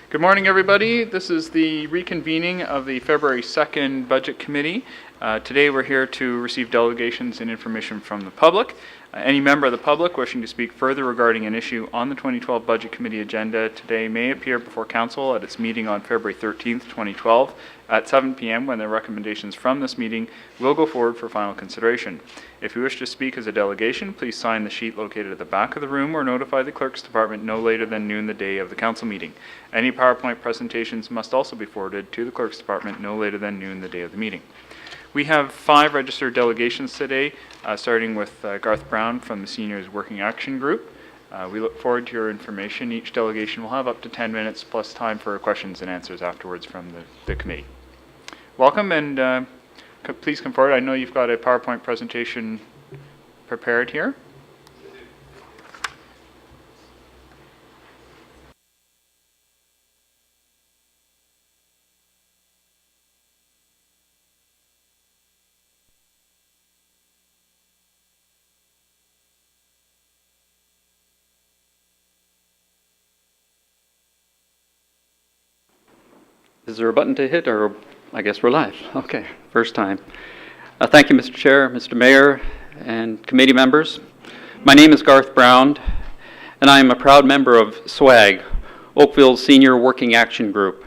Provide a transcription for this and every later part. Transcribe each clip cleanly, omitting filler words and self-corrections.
Good morning, everybody. This is the reconvening of the February 2nd Budget Committee. Today we're here to receive delegations and information from the public. Any member of the public wishing to speak further regarding an issue on the 2012 Budget Committee agenda today may appear before Council at its meeting on February 13th, 2012 at 7 p.m. when the recommendations from this meeting will go forward for final consideration. If you wish to speak as a delegation, please sign the sheet located at the back of the room or notify the Clerk's Department no later than noon the day of the Council meeting. Any PowerPoint presentations must also be forwarded to the Clerk's Department no later than noon the day of the meeting. We have 5 registered delegations today, starting with Garth Brown from the Seniors Working Action Group. We look forward to your information. Each delegation will have up to 10 minutes plus time for questions and answers afterwards from the committee. Welcome, and please come forward. I know you've got a PowerPoint presentation prepared here. Is there a button to hit, or I guess we're live? Okay, first time. Thank you, Mr. Chair, Mr. Mayor, and committee members. My name is Garth Brown, and I am a proud member of SWAG, Oakville's Senior Working Action Group.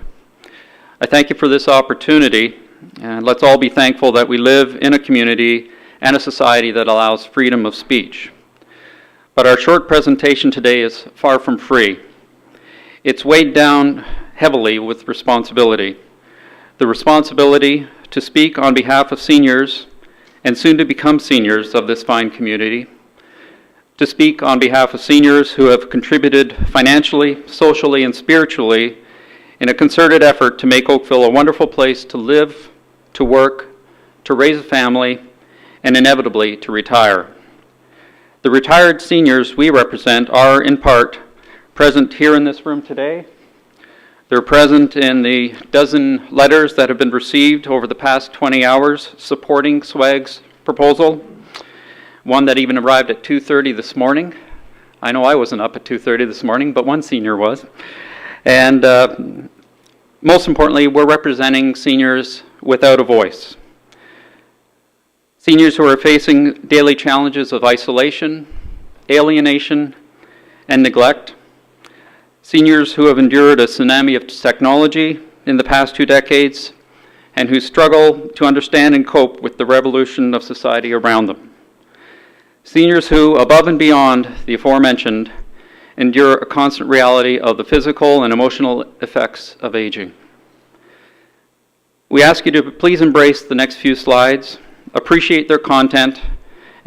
I thank you for this opportunity, and let's all be thankful that we live in a community and a society that allows freedom of speech. But our short presentation today is far from free. It's weighed down heavily with responsibility. The responsibility to speak on behalf of seniors and soon to become seniors of this fine community, to speak on behalf of seniors who have contributed financially, socially, and spiritually in a concerted effort to make Oakville a wonderful place to live, to work, to raise a family, and inevitably to retire. The retired seniors we represent are, in part, present here in this room today. They're present in the dozen letters that have been received over the past 20 hours supporting SWAG's proposal. One that even arrived at 2:30 this morning. I know I wasn't up at 2:30 this morning, but one senior was. And most importantly, we're representing seniors without a voice. Seniors who are facing daily challenges of isolation, alienation, and neglect. Seniors who have endured a tsunami of technology in the past 2 decades and who struggle to understand and cope with the revolution of society around them. Seniors who, above and beyond the aforementioned, endure a constant reality of the physical and emotional effects of aging. We ask you to please embrace the next few slides, appreciate their content,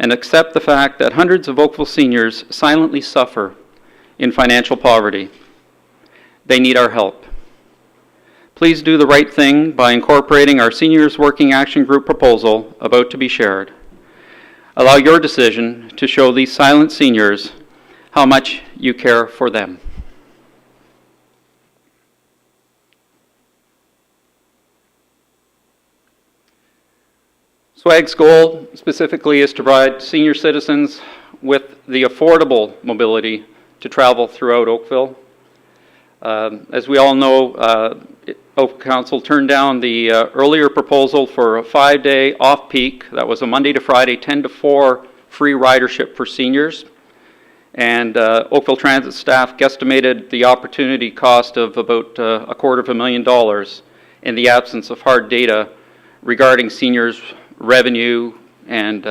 and accept the fact that hundreds of Oakville seniors silently suffer in financial poverty. They need our help. Please do the right thing by incorporating our Seniors Working Action Group proposal about to be shared. Allow your decision to show these silent seniors how much you care for them. SWAG's goal specifically is to provide senior citizens with the affordable mobility to travel throughout Oakville. As we all know, Oakville Council turned down the earlier proposal for a 5-day off-peak. That was a Monday to Friday, 10 to 4 free ridership for seniors. And Oakville Transit staff guesstimated the opportunity cost of about $250,000 in the absence of hard data regarding seniors' revenue and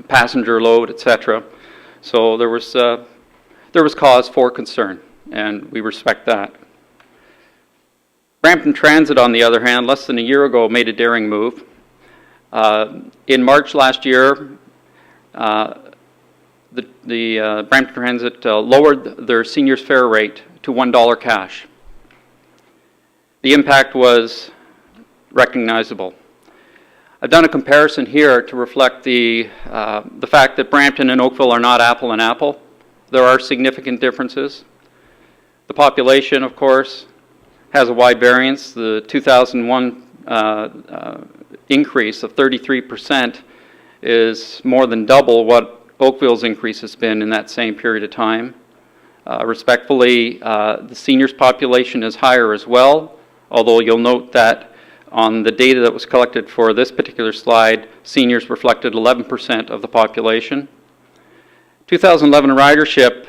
passenger load, etc. So there was cause for concern, and we respect that. Brampton Transit, on the other hand, less than a year ago made a daring move. In March last year, the Brampton Transit lowered their seniors' fare rate to $1 cash. The impact was recognizable. I've done a comparison here to reflect the fact that Brampton and Oakville are not apple and apple. There are significant differences. The population, of course, has a wide variance. The 2001 increase of 33% is more than double what Oakville's increase has been in that same period of time. Respectfully, the seniors population is higher as well, although you'll note that on the data that was collected for this particular slide, seniors reflected 11% of the population. 2011 ridership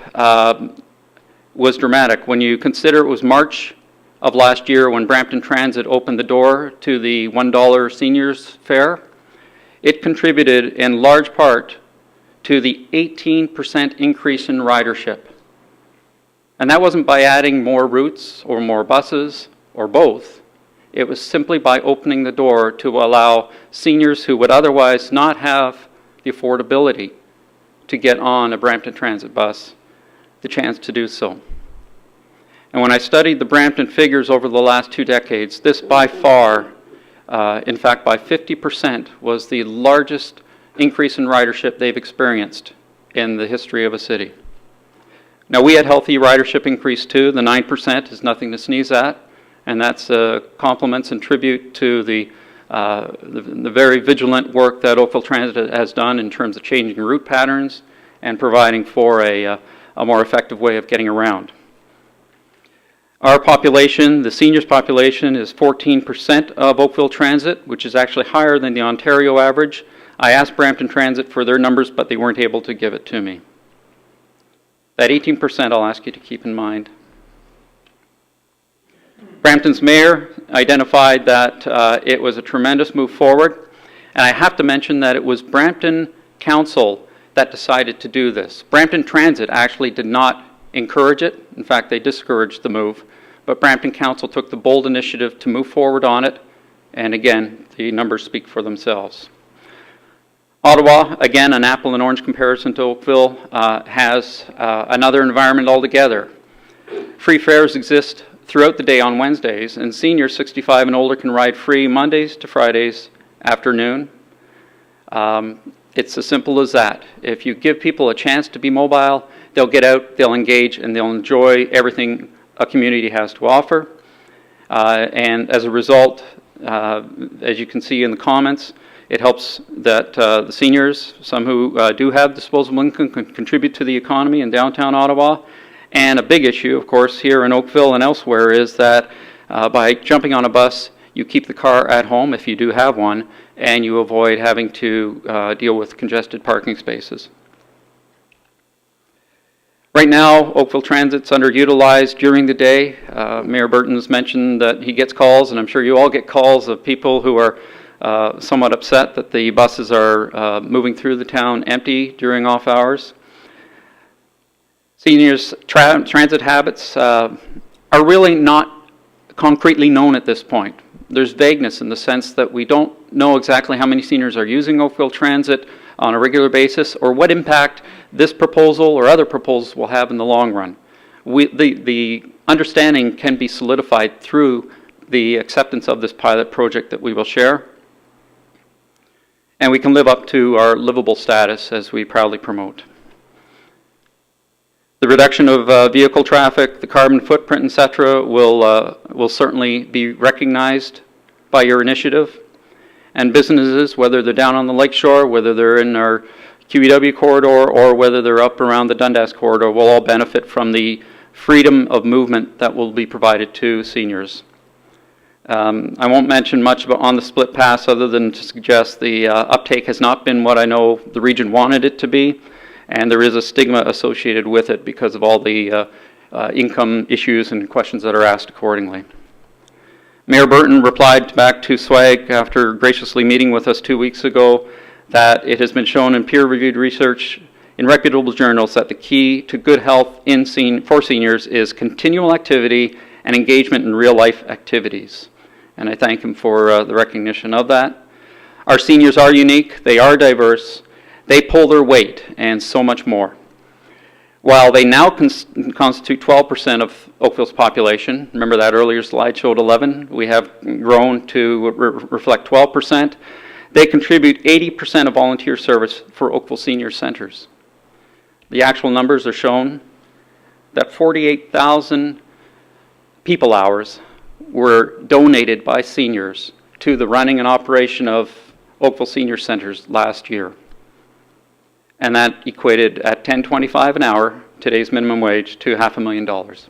was dramatic. When you consider it was March of last year when Brampton Transit opened the door to the $1 seniors fare, it contributed in large part to the 18% increase in ridership. And that wasn't by adding more routes or more buses or both. It was simply by opening the door to allow seniors who would otherwise not have the affordability to get on a Brampton Transit bus the chance to do so. And when I studied the Brampton figures over the last 2 decades, this by far, in fact by 50%, was the largest increase in ridership they've experienced in the history of a city. Now, we had healthy ridership increase too. The 9% is nothing to sneeze at, and that's compliments and tribute to the very vigilant work that Oakville Transit has done in terms of changing route patterns and providing for a more effective way of getting around. Our population, the seniors population, is 14% of Oakville Transit, which is actually higher than the Ontario average. I asked Brampton Transit for their numbers, but they weren't able to give it to me. That 18% I'll ask you to keep in mind. Brampton's mayor identified that it was a tremendous move forward, and I have to mention that it was Brampton Council that decided to do this. Brampton Transit actually did not encourage it. In fact, they discouraged the move, but Brampton Council took the bold initiative to move forward on it, and again, the numbers speak for themselves. Ottawa, again, an apple and orange comparison to Oakville, has another environment altogether. Free fares exist throughout the day on Wednesdays, and seniors 65 and older can ride free Mondays to Fridays afternoon. It's as simple as that. If you give people a chance to be mobile, they'll get out, they'll engage, and they'll enjoy everything a community has to offer. And as a result, as you can see in the comments, it helps that the seniors, some who do have disposable income, can contribute to the economy in downtown Ottawa. And a big issue, of course, here in Oakville and elsewhere is that by jumping on a bus, you keep the car at home if you do have one, and you avoid having to deal with congested parking spaces. Right now, Oakville Transit's underutilized during the day. Mayor Burton's mentioned that he gets calls, and I'm sure you all get calls of people who are somewhat upset that the buses are moving through the town empty during off hours. Seniors' transit habits are really not concretely known at this point. There's vagueness in the sense that we don't know exactly how many seniors are using Oakville Transit on a regular basis or what impact this proposal or other proposals will have in the long run. The understanding can be solidified through the acceptance of this pilot project that we will share. And we can live up to our livable status as we proudly promote. The reduction of vehicle traffic, the carbon footprint, etc., will certainly be recognized by your initiative. And businesses, whether they're down on the lakeshore, whether they're in our QEW corridor, or whether they're up around the Dundas corridor, will all benefit from the freedom of movement that will be provided to seniors. I won't mention much about on the split pass other than to suggest the uptake has not been what I know the region wanted it to be. And there is a stigma associated with it because of all the income issues and questions that are asked accordingly. Mayor Burton replied back to SWAG after graciously meeting with us 2 weeks ago that it has been shown in peer-reviewed research in reputable journals that the key to good health for seniors is continual activity and engagement in real-life activities. And I thank him for the recognition of that. Our seniors are unique, they are diverse, they pull their weight, and so much more. While they now constitute 12% of Oakville's population, remember that earlier slide showed 11, we have grown to reflect 12%, they contribute 80% of volunteer service for Oakville Senior Centers. The actual numbers are shown that 48,000 people hours were donated by seniors to the running and operation of Oakville Senior Centers last year. And that equated at $10.25 an hour today's minimum wage to $500,000.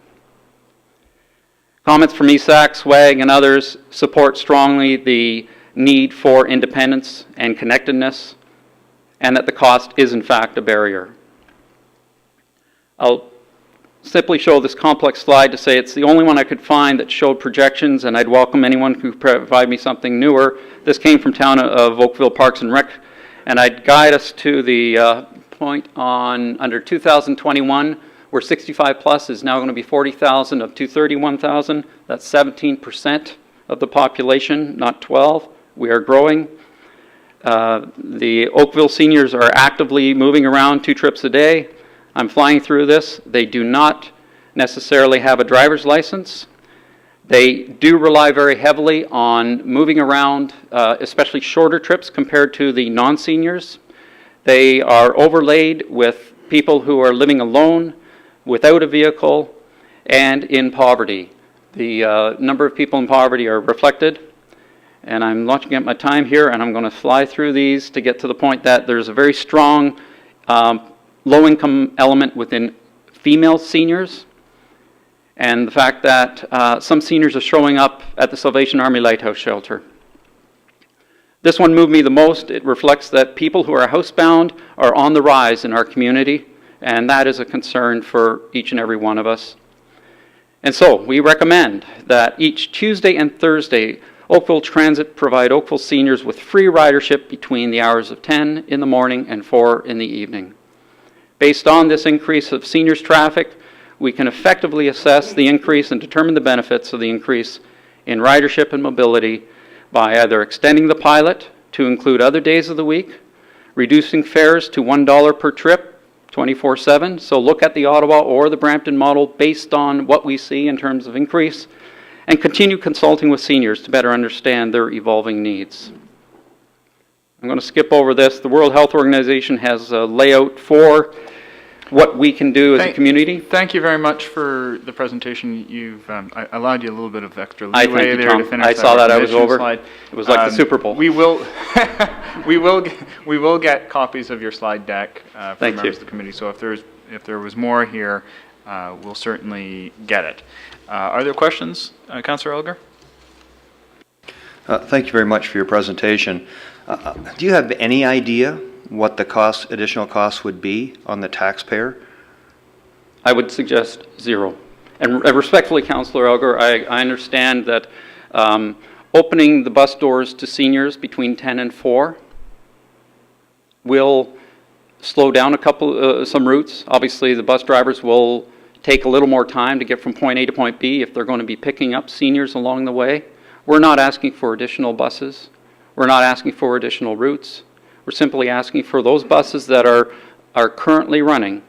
Comments from ESAC, SWAG, and others support strongly the need for independence and connectedness, and that the cost is in fact a barrier. I'll simply show this complex slide to say it's the only one I could find that showed projections, and I'd welcome anyone who could provide me something newer. This came from town of Oakville Parks and Rec, and I'd guide us to the point on under 2021, where 65 plus is now going to be 40,000 of 231,000. That's 17% of the population, not 12. We are growing. The Oakville seniors are actively moving around 2 trips a day. I'm flying through this. They do not necessarily have a driver's license. They do rely very heavily on moving around, especially shorter trips compared to the non-seniors. They are overlaid with people who are living alone, without a vehicle, and in poverty. The number of people in poverty are reflected. And I'm looking at my time here, and I'm going to fly through these to get to the point that there's a very strong low-income element within female seniors, and the fact that some seniors are showing up at the Salvation Army Lighthouse Shelter. This one moved me the most. It reflects that people who are housebound are on the rise in our community, and that is a concern for each and every one of us. And so we recommend that each Tuesday and Thursday, Oakville Transit provide Oakville seniors with free ridership between the hours of 10 in the morning and 4 in the evening. Based on this increase of seniors traffic, we can effectively assess the increase and determine the benefits of the increase in ridership and mobility by either extending the pilot to include other days of the week, reducing fares to $1 per trip 24/7. So look at the Ottawa or the Brampton model based on what we see in terms of increase, and continue consulting with seniors to better understand their evolving needs. I'm going to skip over this. The World Health Organization has a layout for what we can do as a community. Thank you very much for the presentation. You've I allowed you a little bit of extra I leeway thank you, there Tom. to finish I saw that I was over. slide. It was like the Super Bowl. We will we will get copies of your slide deck for Thank members you. of the committee. So if there was more here, we'll certainly get it. Are there questions, Councillor Elgar? Thank you very much for your presentation. Do you have any idea what the additional costs would be on the taxpayer? I would suggest zero. And respectfully, Councillor Elgar, I understand that opening the bus doors to seniors between 10 and 4 will slow down some routes. Obviously, the bus drivers will take a little more time to get from point A to point B if they're going to be picking up seniors along the way. We're not asking for additional buses. We're not asking for additional routes. We're simply asking for those buses that are currently running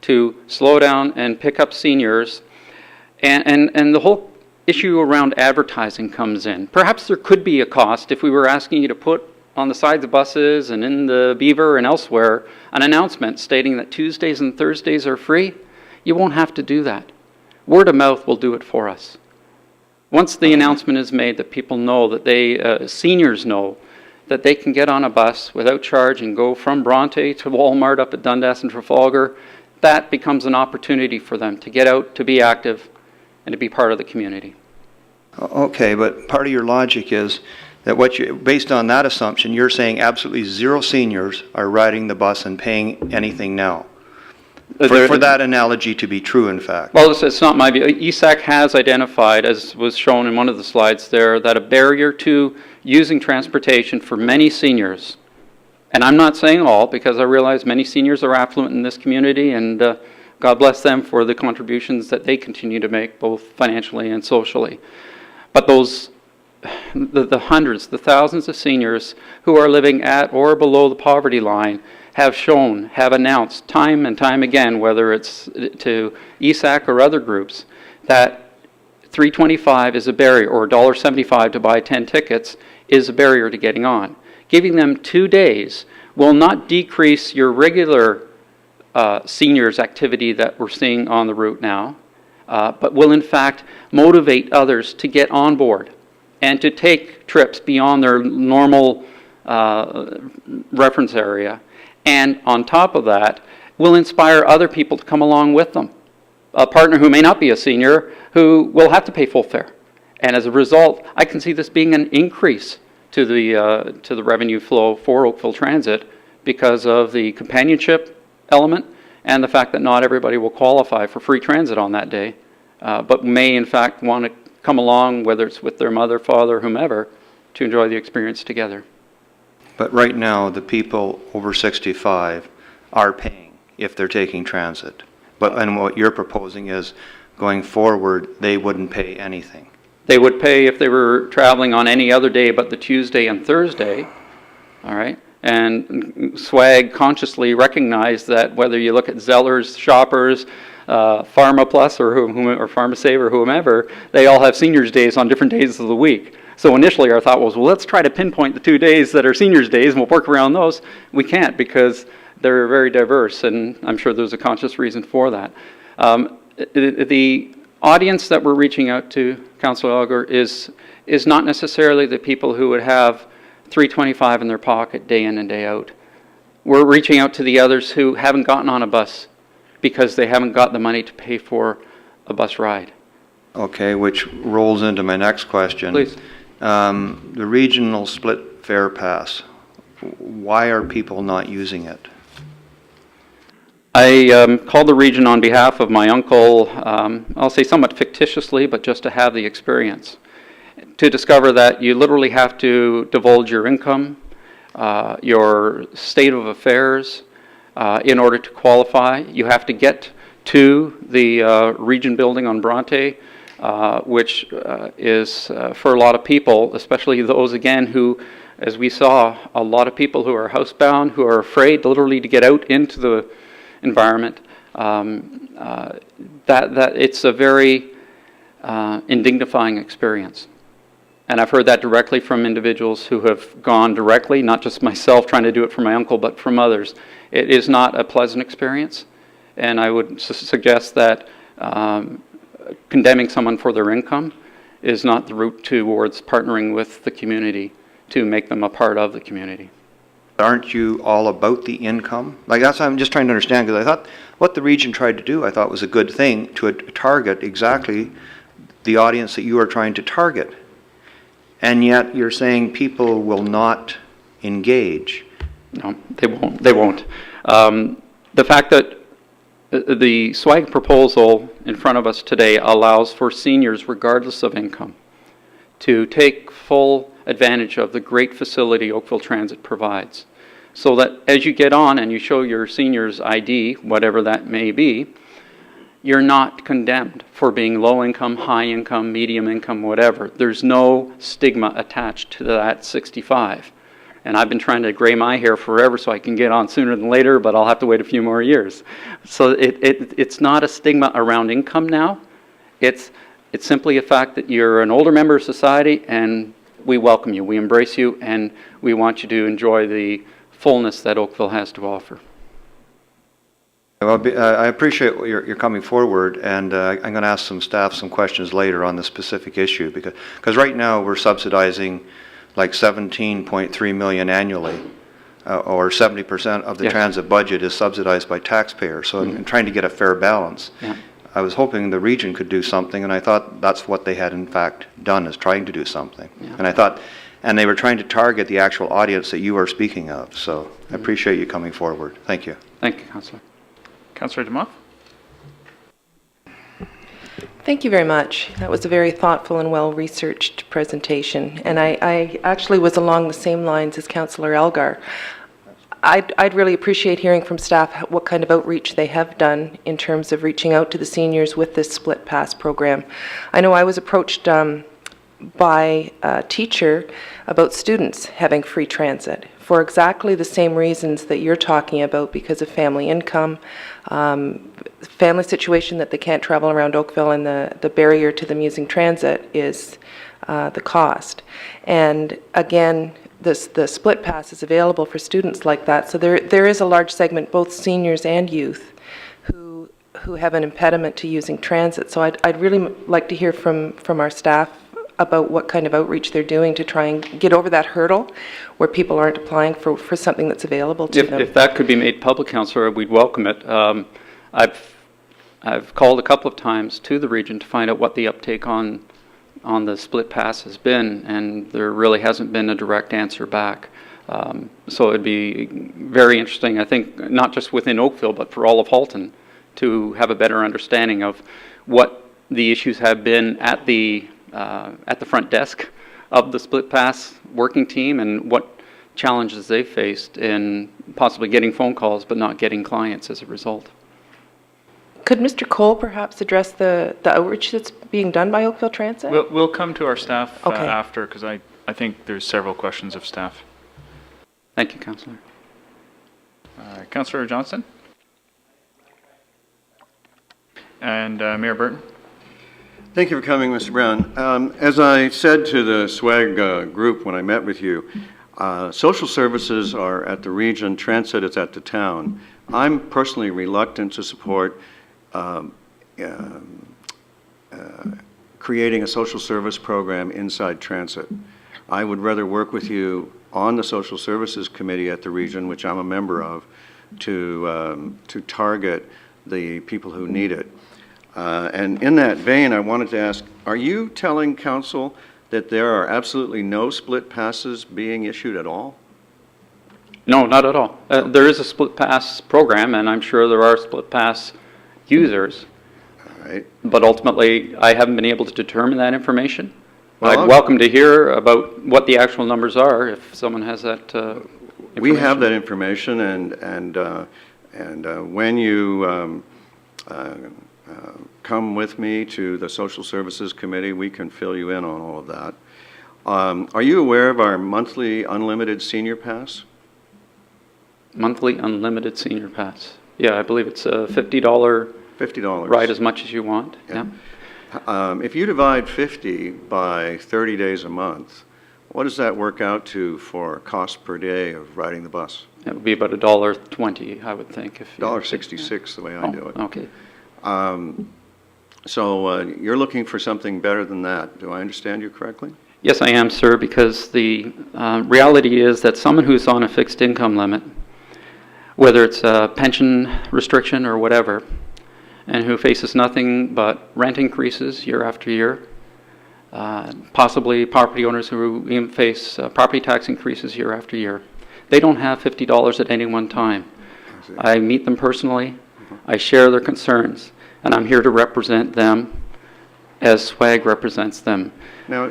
to slow down and pick up seniors. And the whole issue around advertising comes in. Perhaps there could be a cost if we were asking you to put on the sides of buses and in the Beaver and elsewhere an announcement stating that Tuesdays and Thursdays are free. You won't have to do that. Word of mouth will do it for us. Once the announcement is made that people know, that seniors know, that they can get on a bus without charge and go from Bronte to Walmart up at Dundas and Trafalgar, that becomes an opportunity for them to get out, to be active, and to be part of the community. Okay, but part of your logic is that based on that assumption, you're saying absolutely zero seniors are riding the bus and paying anything now. For that analogy to be true, in fact. Well, it's not my view. ESAC has identified, as was shown in one of the slides there, that a barrier to using transportation for many seniors, and I'm not saying all, because I realize many seniors are affluent in this community, and God bless them for the contributions that they continue to make, both financially and socially. But the hundreds, the thousands of seniors who are living at or below the poverty line have announced time and time again, whether it's to ESAC or other groups, that $3.25 is a barrier, or $1.75 to buy 10 tickets is a barrier to getting on. Giving them 2 days will not decrease your regular seniors activity that we're seeing on the route now, but will in fact motivate others to get on board and to take trips beyond their normal reference area. And on top of that, will inspire other people to come along with them. A partner who may not be a senior who will have to pay full fare. And as a result, I can see this being an increase to the revenue flow for Oakville Transit because of the companionship element and the fact that not everybody will qualify for free transit on that day, but may in fact want to come along, whether it's with their mother, father, whomever, to enjoy the experience together. But right now, the people over 65 are paying if they're taking transit. And what you're proposing is, going forward, they wouldn't pay anything. They would pay if they were traveling on any other day but the Tuesday and Thursday, all right? And SWAG consciously recognized that whether you look at Zellers, Shoppers, PharmaPlus or PharmaSave or whomever, they all have seniors days on different days of the week. So initially our thought was, well, let's try to pinpoint the 2 days that are seniors days and we'll work around those. We can't because they're very diverse, and I'm sure there's a conscious reason for that. The audience that we're reaching out to, Councillor Elgar, is not necessarily the people who would have $3.25 in their pocket day in and day out. We're reaching out to the others who haven't gotten on a bus because they haven't got the money to pay for a bus ride. Okay, which rolls into my next question. Please. The regional split fare pass, why are people not using it? I called the region on behalf of my uncle, I'll say somewhat fictitiously, but just to have the experience, to discover that you literally have to divulge your income, your state of affairs, in order to qualify. You have to get to the region building on Bronte, which is for a lot of people, especially those again who, as we saw, a lot of people who are housebound, who are afraid literally to get out into the environment, that it's a very indignifying experience. And I've heard that directly from individuals who have gone directly, not just myself trying to do it for my uncle, but from others. It is not a pleasant experience, and I would suggest that condemning someone for their income is not the route towards partnering with the community to make them a part of the community. Aren't you all about the income? Like, that's what I'm just trying to understand, because I thought what the region tried to do, I thought was a good thing to target exactly the audience that you are trying to target. And yet you're saying people will not engage. No, they won't. They won't. The fact that the SWAG proposal in front of us today allows for seniors, regardless of income, to take full advantage of the great facility Oakville Transit provides. So that as you get on and you show your senior's ID, whatever that may be, you're not condemned for being low income, high income, medium income, whatever. There's no stigma attached to that 65. And I've been trying to gray my hair forever so I can get on sooner than later, but I'll have to wait a few more years. So it's not a stigma around income now. It's simply a fact that you're an older member of society, and we welcome you, we embrace you, and we want you to enjoy the fullness that Oakville has to offer. Well, I appreciate you're coming forward, and I'm going to ask some staff some questions later on the specific issue, because right now we're subsidizing like $17.3 million annually, or 70% of the Yes. transit budget is subsidized by taxpayers. So I'm trying to get a fair balance. Yeah. I was hoping the region could do something, and I thought that's what they had in fact done, is trying to do something. Yeah. And I thought, and they were trying to target the actual audience that you are speaking of. So I appreciate you coming forward. Thank you. Thank you, Councillor. Councillor DeMoff? Thank you very much. That was a very thoughtful and well-researched presentation. And I actually was along the same lines as Councillor Elgar. I'd really appreciate hearing from staff what kind of outreach they have done in terms of reaching out to the seniors with this split pass program. I know I was approached by a teacher about students having free transit for exactly the same reasons that you're talking about, because of family income, family situation that they can't travel around Oakville, and the barrier to them using transit is the cost. And again, the split pass is available for students like that. So there is a large segment, both seniors and youth, who have an impediment to using transit. So I'd really like to hear from our staff about what kind of outreach they're doing to try and get over that hurdle where people aren't applying for something that's available to them. If that could be made public, Councillor, we'd welcome it. I've called a couple of times to the region to find out what the uptake on the split pass has been, and there really hasn't been a direct answer back. So it'd be very interesting, I think, not just within Oakville, but for all of Halton, to have a better understanding of what the issues have been at the front desk of the split pass working team, and what challenges they faced in possibly getting phone calls but not getting clients as a result. Could Mr. Cole perhaps address the outreach that's being done by Oakville Transit? We'll come to our staff Okay. after, because I think there's several questions of staff. Thank you, Councillor. Councillor Johnston? And Mayor Burton? Thank you for coming, Mr. Brown. As I said to the SWAG group when I met with you, social services are at the region, transit is at the town. I'm personally reluctant to support creating a social service program inside transit. I would rather work with you on the Social Services Committee at the region, which I'm a member of, to target the people who need it. And in that vein, I wanted to ask, are you telling council that there are absolutely no split passes being issued at all? No, not at all. There is a split pass program, and I'm sure there are split pass users. All right. But ultimately, I haven't been able to determine that information. Well, I'd welcome to hear about what the actual numbers are if someone has that information. We have that information, and when you come with me to the Social Services Committee, we can fill you in on all of that. Are you aware of our monthly unlimited senior pass? Monthly unlimited senior pass. Yeah, I believe it's a $50 $50. ride as much as you want. Yeah. If you divide 50 by 30 days a month, what does that work out to for cost per day of riding the bus? It would be about $1.20, I would think. $1.66 the way I do it. Okay. So you're looking for something better than that. Do I understand you correctly? Yes, I am, sir, because the reality is that someone who's on a fixed income limit, whether it's a pension restriction or whatever, and who faces nothing but rent increases year after year, possibly property owners who even face property tax increases year after year, they don't have $50 at any one time. I meet them personally, I share their concerns, and I'm here to represent them as SWAG represents them. Now,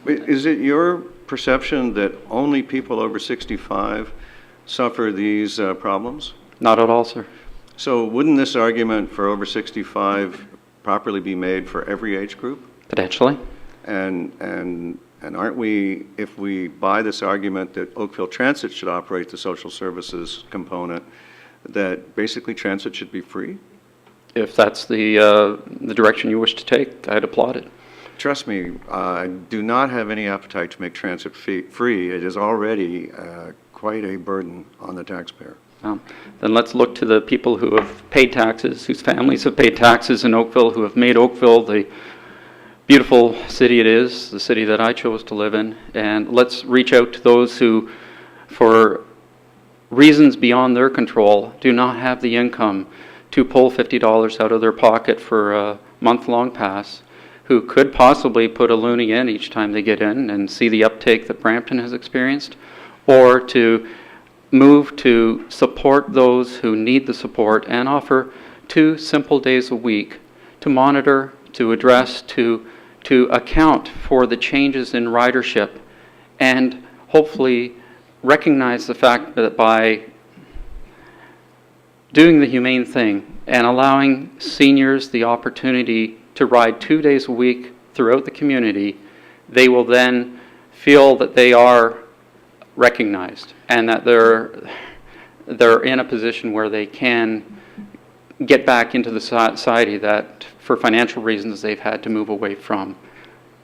is it your perception that only people over 65 suffer these problems? Not at all, sir. So wouldn't this argument for over 65 properly be made for every age group? Potentially. And aren't we, if we buy this argument that Oakville Transit should operate the social services component, that basically transit should be free? If that's the direction you wish to take, I'd applaud it. Trust me, I do not have any appetite to make transit free. It is already quite a burden on the taxpayer. Then let's look to the people who have paid taxes, whose families have paid taxes in Oakville, who have made Oakville the beautiful city it is, the city that I chose to live in. And let's reach out to those who, for reasons beyond their control, do not have the income to pull $50 out of their pocket for a month-long pass, who could possibly put a loonie in each time they get in and see the uptake that Brampton has experienced, or to move to support those who need the support and offer 2 simple days a week to monitor, to address, to account for the changes in ridership, and hopefully recognize the fact that by doing the humane thing and allowing seniors the opportunity to ride 2 days a week throughout the community, they will then feel that they are recognized and that they're in a position where they can get back into the society that for financial reasons they've had to move away from.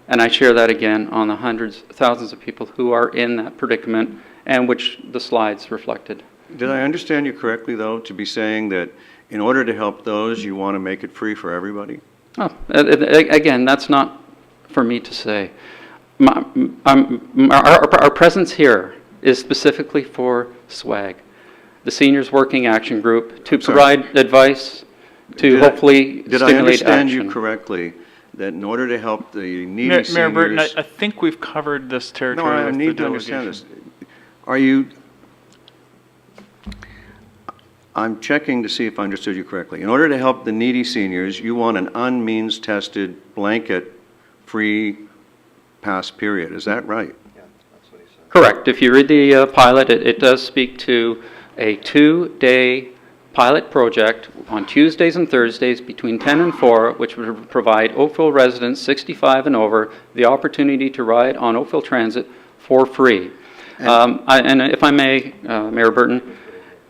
And I share that again on the hundreds, thousands of people who are in that predicament, and which the slides reflected. Did I understand you correctly, though, to be saying that in order to help those, you want to make it free for everybody? Oh, again, that's not for me to say. Our presence here is specifically for SWAG, the Seniors Working Action Group, to provide advice, to hopefully Did I stimulate understand you action. correctly, that in order to help the needy Mayor seniors... Burton, I think we've covered this No, territory I with the need to understand delegation. this. Are you... I'm checking to see if I understood you correctly. In order to help the needy seniors, you want an unmeans-tested, blanket-free pass period. Is that right? Correct. If you read the pilot, it does speak to a 2-day pilot project on Tuesdays and Thursdays between 10 and 4, which would provide Oakville residents 65 and over the opportunity to ride on Oakville Transit for free. And if I may, Mayor Burton,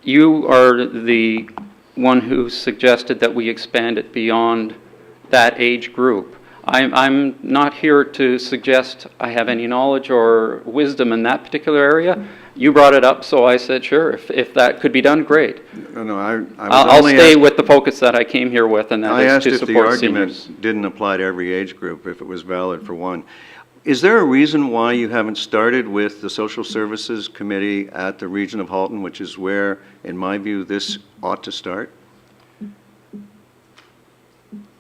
you are the one who suggested that we expand it beyond that age group. I'm not here to suggest I have any knowledge or wisdom in that particular area. You brought it up, so I said, sure, if that could be done, great. No, I was I'll only stay with the focus that I came here with, and I that asked is to if the support seniors. argument didn't apply to every age group, if it was valid for one. Is there a reason why you haven't started with the Social Services Committee at the region of Halton, which is where, in my view, this ought to start?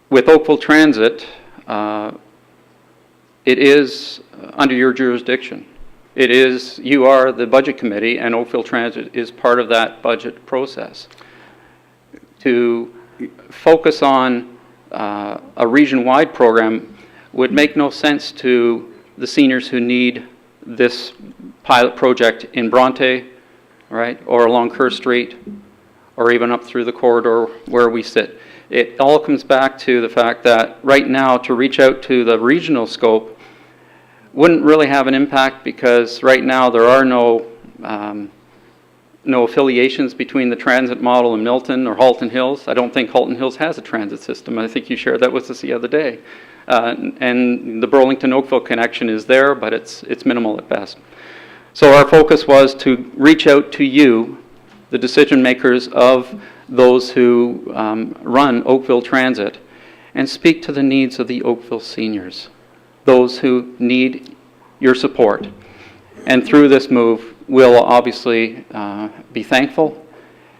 With Oakville Transit, it is under your jurisdiction. It is, you are the budget committee, and Oakville Transit is part of that budget process. To focus on a region-wide program would make no sense to the seniors who need this pilot project in Bronte, right, or along Kerr Street, or even up through the corridor where we sit. It all comes back to the fact that right now, to reach out to the regional scope wouldn't really have an impact, because right now there are no affiliations between the transit model in Milton or Halton Hills. I don't think Halton Hills has a transit system. I think you shared that with us the other day. And the Burlington-Oakville connection is there, but it's minimal at best. So our focus was to reach out to you, the decision makers of those who run Oakville Transit, and speak to the needs of the Oakville seniors, those who need your support. And through this move, we'll obviously be thankful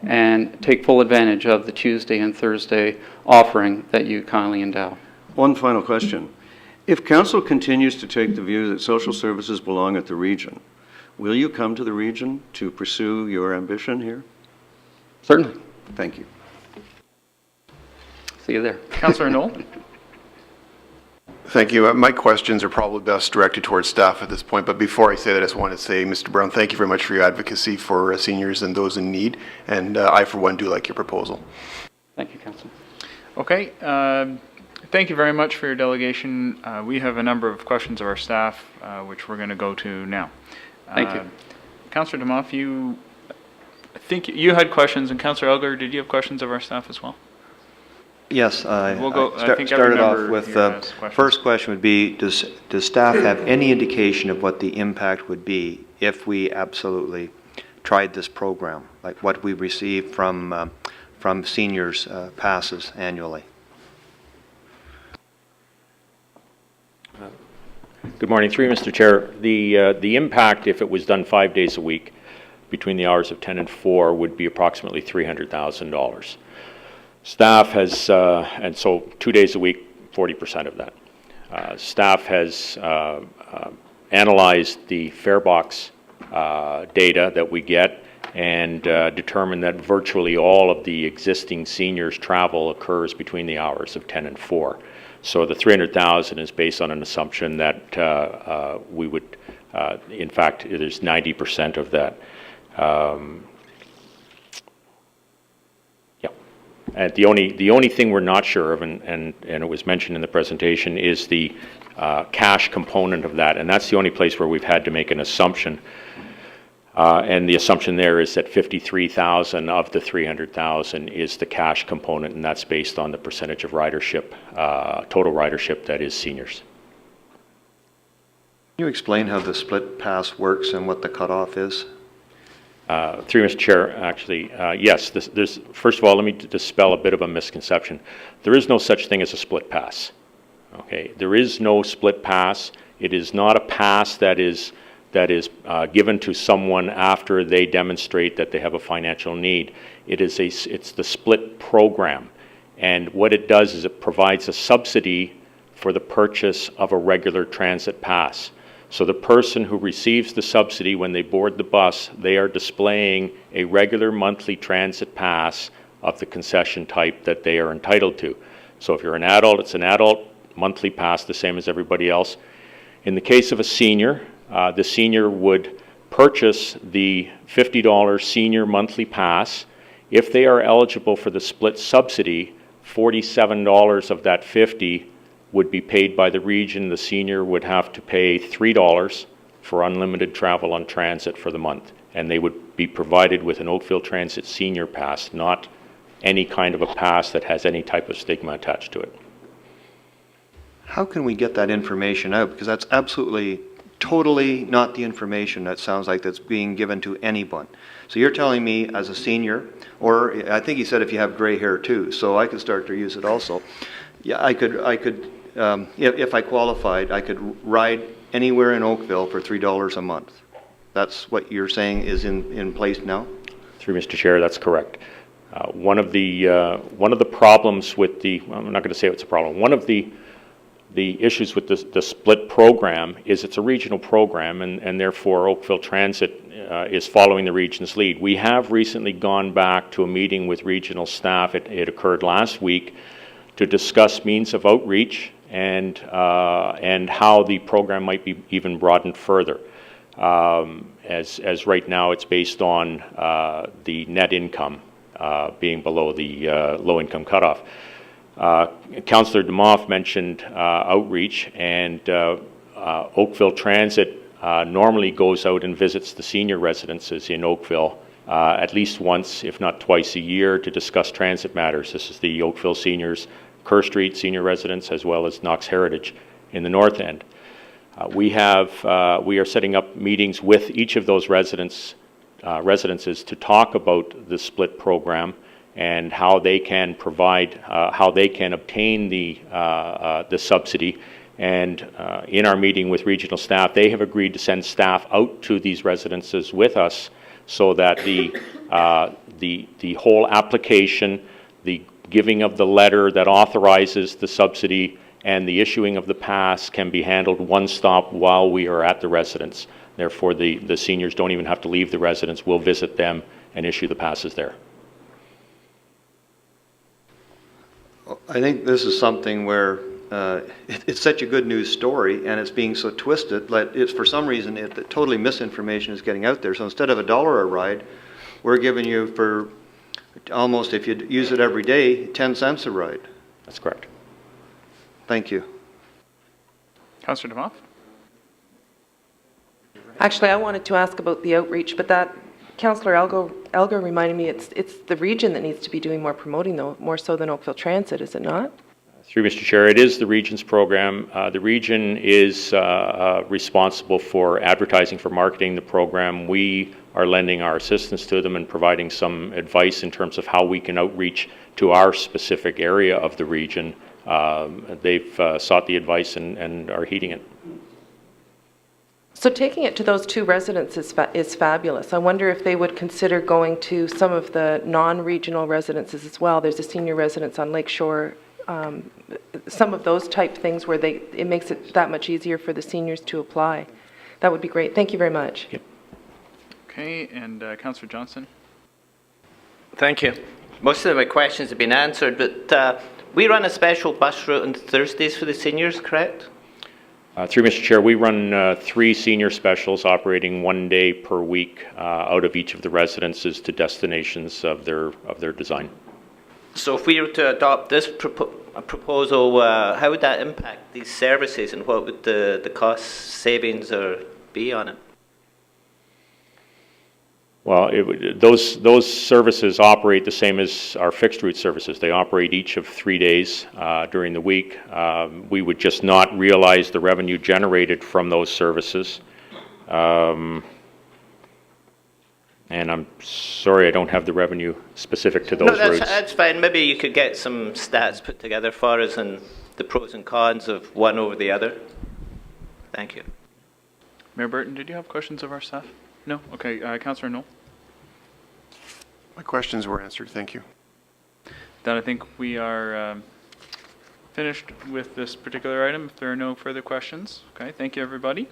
and take full advantage of the Tuesday and Thursday offering that you kindly endow. One final question. If council continues to take the view that social services belong at the region, will you come to the region to pursue your ambition here? Certainly. Thank you. See you there. Councillor Knoll? Thank you. My questions are probably best directed towards staff at this point, but before I say that, I just want to say, Mr. Brown, thank you very much for your advocacy for seniors and those in need, and I, for one, do like your proposal. Thank you, Council. Okay. Thank you very much for your delegation. We have a number of questions of our staff, which we're going to go to now. Thank you. Councillor DeMoff, I think you had questions, and Councillor Elgar, did you have questions of our staff as well? Yes, We'll go- I think every started off member with, here has questions. first question would be, does staff have any indication of what the impact would be if we absolutely tried this program? Like what we receive from seniors passes annually? Good morning. Through you, Mr. Chair. The impact, if it was done 5 days a week between the hours of 10 and 4, would be approximately $300,000. Staff has, and so 2 days a week, 40% of that. Staff has analyzed the farebox data that we get and determined that virtually all of the existing seniors' travel occurs between the hours of 10 and 4. So the $300,000 is based on an assumption that we would, in fact, there's 90% of that. And the only thing we're not sure of, and it was mentioned in the presentation, is the cash component of that, and that's the only place where we've had to make an assumption. And the assumption there is that 53,000 of the 300,000 is the cash component, and that's based on the percentage of ridership, total ridership that is seniors. Can you explain how the split pass works and what the cutoff is? Through Mr. Chair, actually, yes. There's, first of all, let me dispel a bit of a misconception. There is no such thing as a split pass. Okay, there is no split pass It is not a pass that is given to someone after they demonstrate that they have a financial need. It's the split program. And what it does is it provides a subsidy for the purchase of a regular transit pass. So the person who receives the subsidy when they board the bus, they are displaying a regular monthly transit pass of the concession type that they are entitled to. So if you're an adult, it's an adult monthly pass, the same as everybody else. In the case of a senior, the senior would purchase the $50 senior monthly pass. If they are eligible for the split subsidy, $47 of that $50 would be paid by the region. The senior would have to pay $3 for unlimited travel on transit for the month. And they would be provided with an Oakville Transit Senior Pass, not any kind of a pass that has any type of stigma attached to it. How can we get that information out? Because that's absolutely, totally not the information that sounds like that's being given to anyone. So you're telling me as a senior, or I think you said if you have gray hair too, so I could start to use it also. Yeah, I could, if I qualified, I could ride anywhere in Oakville for $3 a month. That's what you're saying is in place now? Through Mr. Chair, that's correct. One of the problems with the, I'm not going to say it's a problem, one of the issues with the split program is it's a regional program, and therefore Oakville Transit is following the region's lead. We have recently gone back to a meeting with regional staff, it occurred last week, to discuss means of outreach and how the program might be even broadened further. As right now it's based on the net income being below the low-income cutoff. Councillor DeMoff mentioned outreach, and Oakville Transit normally goes out and visits the senior residences in Oakville at least once, if not twice a year, to discuss transit matters. This is the Oakville Seniors, Kerr Street Senior Residence, as well as Knox Heritage in the North End. We are setting up meetings with each of those residences to talk about the split program and how they can provide, how they can obtain the subsidy. And in our meeting with regional staff, they have agreed to send staff out to these residences with us so that the whole application, the giving of the letter that authorizes the subsidy, and the issuing of the pass can be handled one stop while we are at the residence. Therefore, the seniors don't even have to leave the residence. We'll visit them and issue the passes there. I think this is something where it's such a good news story and it's being so twisted that it's for some reason totally misinformation is getting out there. So instead of $1 a ride, we're giving you for almost, if you use it every day, 10 cents a ride. That's correct. Thank you. Councillor DeMoff? Actually, I wanted to ask about the outreach, but that Councillor Elgar reminded me it's the region that needs to be doing more promoting, though, more so than Oakville Transit, is it not? Through Mr. Chair, it is the region's program. The region is responsible for advertising, for marketing the program. We are lending our assistance to them and providing some advice in terms of how we can outreach to our specific area of the region. They've sought the advice and are heeding it. So taking it to those two residences is fabulous. I wonder if they would consider going to some of the non-regional residences as well. There's a senior residence on Lakeshore, some of those type things where it makes it that much easier for the seniors to apply. That would be great. Thank you very much. Yep. Okay, and Councillor Johnson? Thank you. Most of my questions have been answered, but we run a special bus route on Thursdays for the seniors, correct? Through Mr. Chair, we run 3 senior specials operating 1 day per week out of each of the residences to destinations of their design. So if we were to adopt this proposal, how would that impact these services, and what would the cost savings be on it? Well, those services operate the same as our fixed route services. They operate each of 3 days during the week. We would just not realize the revenue generated from those services. And I'm sorry, I don't have the revenue specific to those routes. No, that's fine. Maybe you could get some stats put together for us and the pros and cons of one over the other. Thank you. Mayor Burton, did you have questions of our staff? No? Okay, Councillor Knoll? My questions were answered. Thank you. Then I think we are finished with this particular item, if there are no further questions. Okay, thank you, everybody.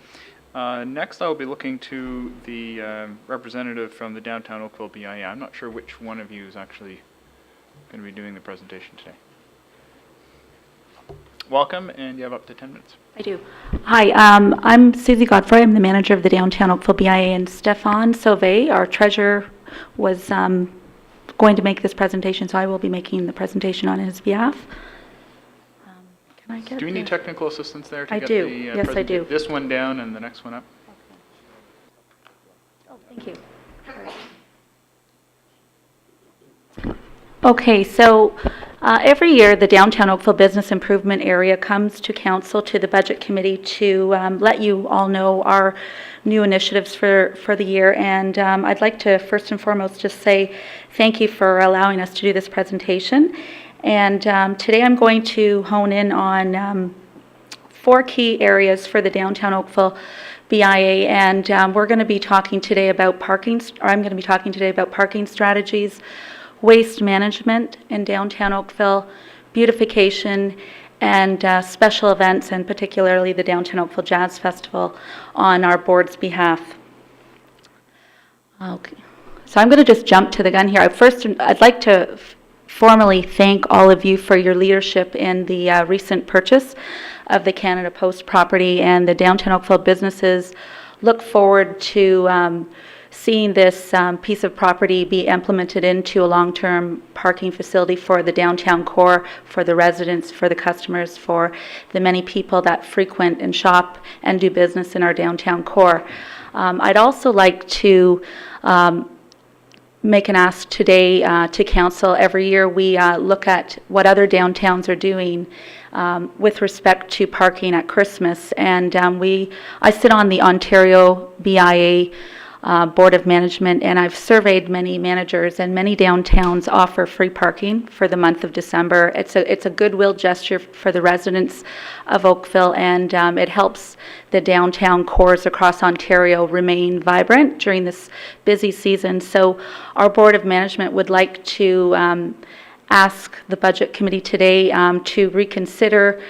Next, I will be looking to the representative from the Downtown Oakville BIA. I'm not sure which one of you is actually going to be doing the presentation today. Welcome, and you have up to 10 minutes. I do. Hi, I'm Susie Godfrey. I'm the manager of the Downtown Oakville BIA, and Stefan Sauvé, our treasurer, was going to make this presentation, so I will be making the presentation on his behalf. Can I get Do we need technical assistance there to I get do. the Yes, I do. this one down and the next one up? Oh, thank you. Okay, so every year the Downtown Oakville Business Improvement Area comes to council, to the budget committee, to let you all know our new initiatives for the year. And I'd like to first and foremost just say thank you for allowing us to do this presentation. And today I'm going to hone in on 4 key areas for the Downtown Oakville BIA, and we're going to be talking today about parking, or I'm going to be talking today about parking strategies, waste management in downtown Oakville, beautification, and special events, and particularly the Downtown Oakville Jazz Festival on our board's behalf. Okay, so I'm going to just jump to the gun here. First, I'd like to formally thank all of you for your leadership in the recent purchase of the Canada Post property, and the Downtown Oakville businesses look forward to seeing this piece of property be implemented into a long-term parking facility for the downtown core, for the residents, for the customers, for the many people that frequent and shop and do business in our downtown core. I'd also like to make an ask today to council. Every year we look at what other downtowns are doing with respect to parking at Christmas, and I sit on the Ontario BIA Board of Management, and I've surveyed many managers, and many downtowns offer free parking for the month of December. It's a goodwill gesture for the residents of Oakville, and it helps the downtown cores across Ontario remain vibrant during this busy season. So our Board of Management would like to ask the Budget Committee today to reconsider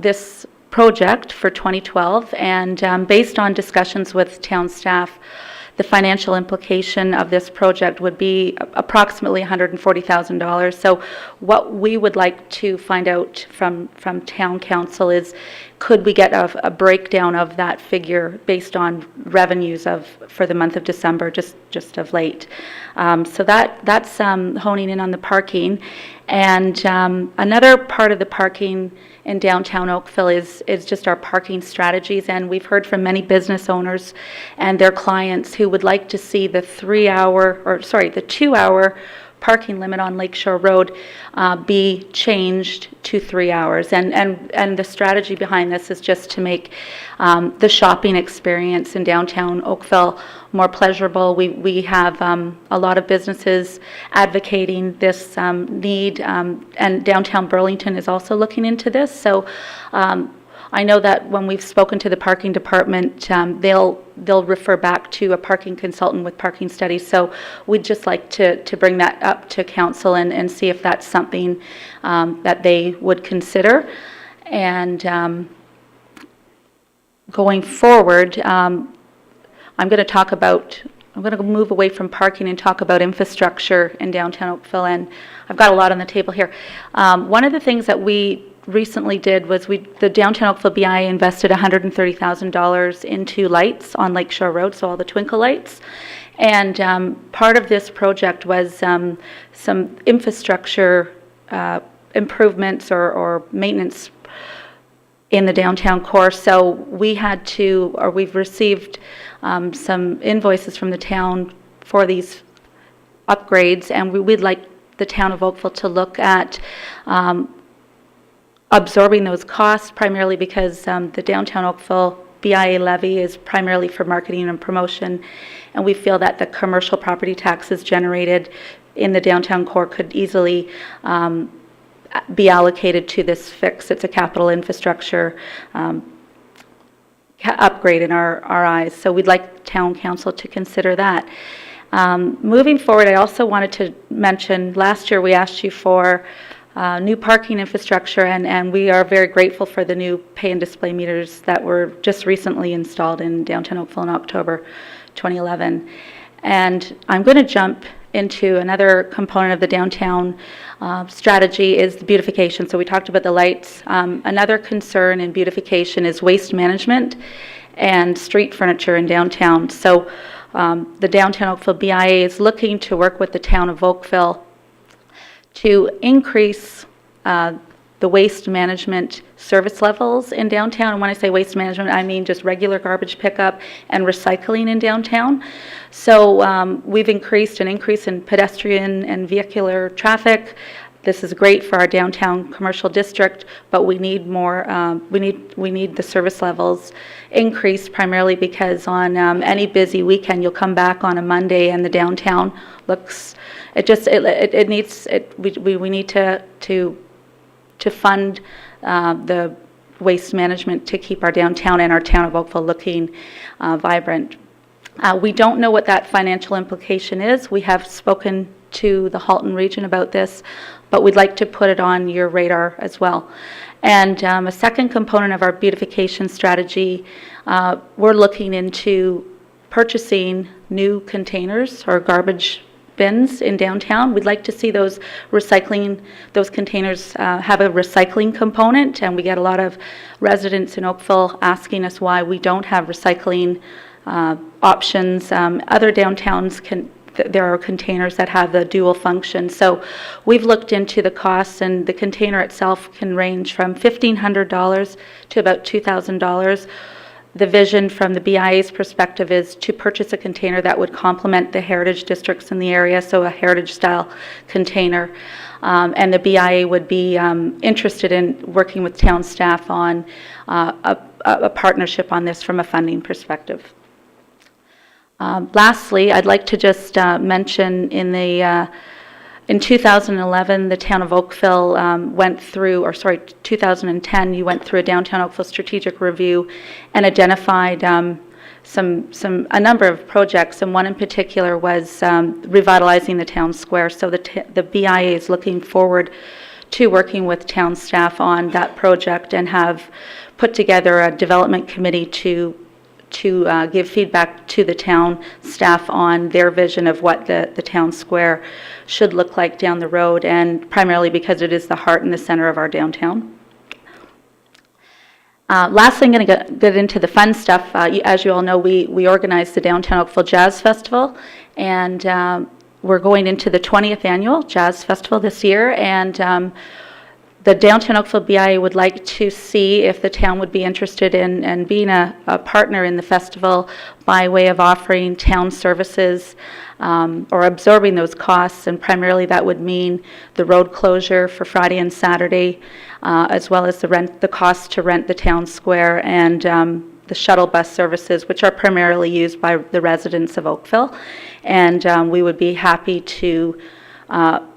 this project for 2012, and based on discussions with town staff, the financial implication of this project would be approximately $140,000. So what we would like to find out from town council is, could we get a breakdown of that figure based on revenues for the month of December, just of late. So that's honing in on the parking. And another part of the parking in downtown Oakville is just our parking strategies, and we've heard from many business owners and their clients who would like to see the 2-hour parking limit on Lakeshore Road be changed to 3 hours. And the strategy behind this is just to make the shopping experience in downtown Oakville more pleasurable. We have a lot of businesses advocating this need, and downtown Burlington is also looking into this. So I know that when we've spoken to the parking department, they'll refer back to a parking consultant with parking studies. So we'd just like to bring that up to council and see if that's something that they would consider. And going forward, I'm going to move away from parking and talk about infrastructure in downtown Oakville, and I've got a lot on the table here. One of the things that we recently did was the Downtown Oakville BI invested $130,000 into lights on Lakeshore Road, so all the twinkle lights. And part of this project was some infrastructure improvements or maintenance in the downtown core. So we've received some invoices from the town for these upgrades, and we'd like the town of Oakville to look at absorbing those costs, primarily because the Downtown Oakville BIA levy is primarily for marketing and promotion, and we feel that the commercial property taxes generated in the downtown core could easily be allocated to this fix. It's a capital infrastructure upgrade in our eyes. So we'd like town council to consider that. Moving forward, I also wanted to mention, last year we asked you for new parking infrastructure, and we are very grateful for the new pay and display meters that were just recently installed in downtown Oakville in October 2011. And I'm going to jump into another component of the downtown strategy is the beautification. So we talked about the lights. Another concern in beautification is waste management and street furniture in downtown. So the Downtown Oakville BIA is looking to work with the town of Oakville to increase the waste management service levels in downtown. And when I say waste management, I mean just regular garbage pickup and recycling in downtown. So we've increased an increase in pedestrian and vehicular traffic. This is great for our downtown commercial district, but we need more. We need the service levels increased, primarily because on any busy weekend, you'll come back on a Monday and the downtown looks. It needs. We need to fund the waste management to keep our downtown and our town of Oakville looking vibrant. We don't know what that financial implication is. We have spoken to the Halton region about this, but we'd like to put it on your radar as well. And a second component of our beautification strategy, we're looking into purchasing new containers or garbage bins in downtown. We'd like to see those containers have a recycling component, and we get a lot of residents in Oakville asking us why we don't have recycling options. Other downtowns there are containers that have the dual function. So we've looked into the costs, and the container itself can range from $1,500 to about $2,000. The vision from the BIA's perspective is to purchase a container that would complement the heritage districts in the area, so a heritage-style container. And the BIA would be interested in working with town staff on a partnership on this from a funding perspective. Lastly, I'd like to just mention in 2011, the town of Oakville 2010, you went through a downtown Oakville strategic review and identified a number of projects, and one in particular was revitalizing the town square. So the BIA is looking forward to working with town staff on that project and have put together a development committee to give feedback to the town staff on their vision of what the town square should look like down the road, and primarily because it is the heart and the center of our downtown. Lastly, I'm going to get into the fun stuff. As you all know, we organized the Downtown Oakville Jazz Festival, and we're going into the 20th annual Jazz Festival this year, and the Downtown Oakville BIA would like to see if the town would be interested in being a partner in the festival by way of offering town services or absorbing those costs, and primarily that would mean the road closure for Friday and Saturday, as well as the cost to rent the town square, and the shuttle bus services, which are primarily used by the residents of Oakville. And we would be happy to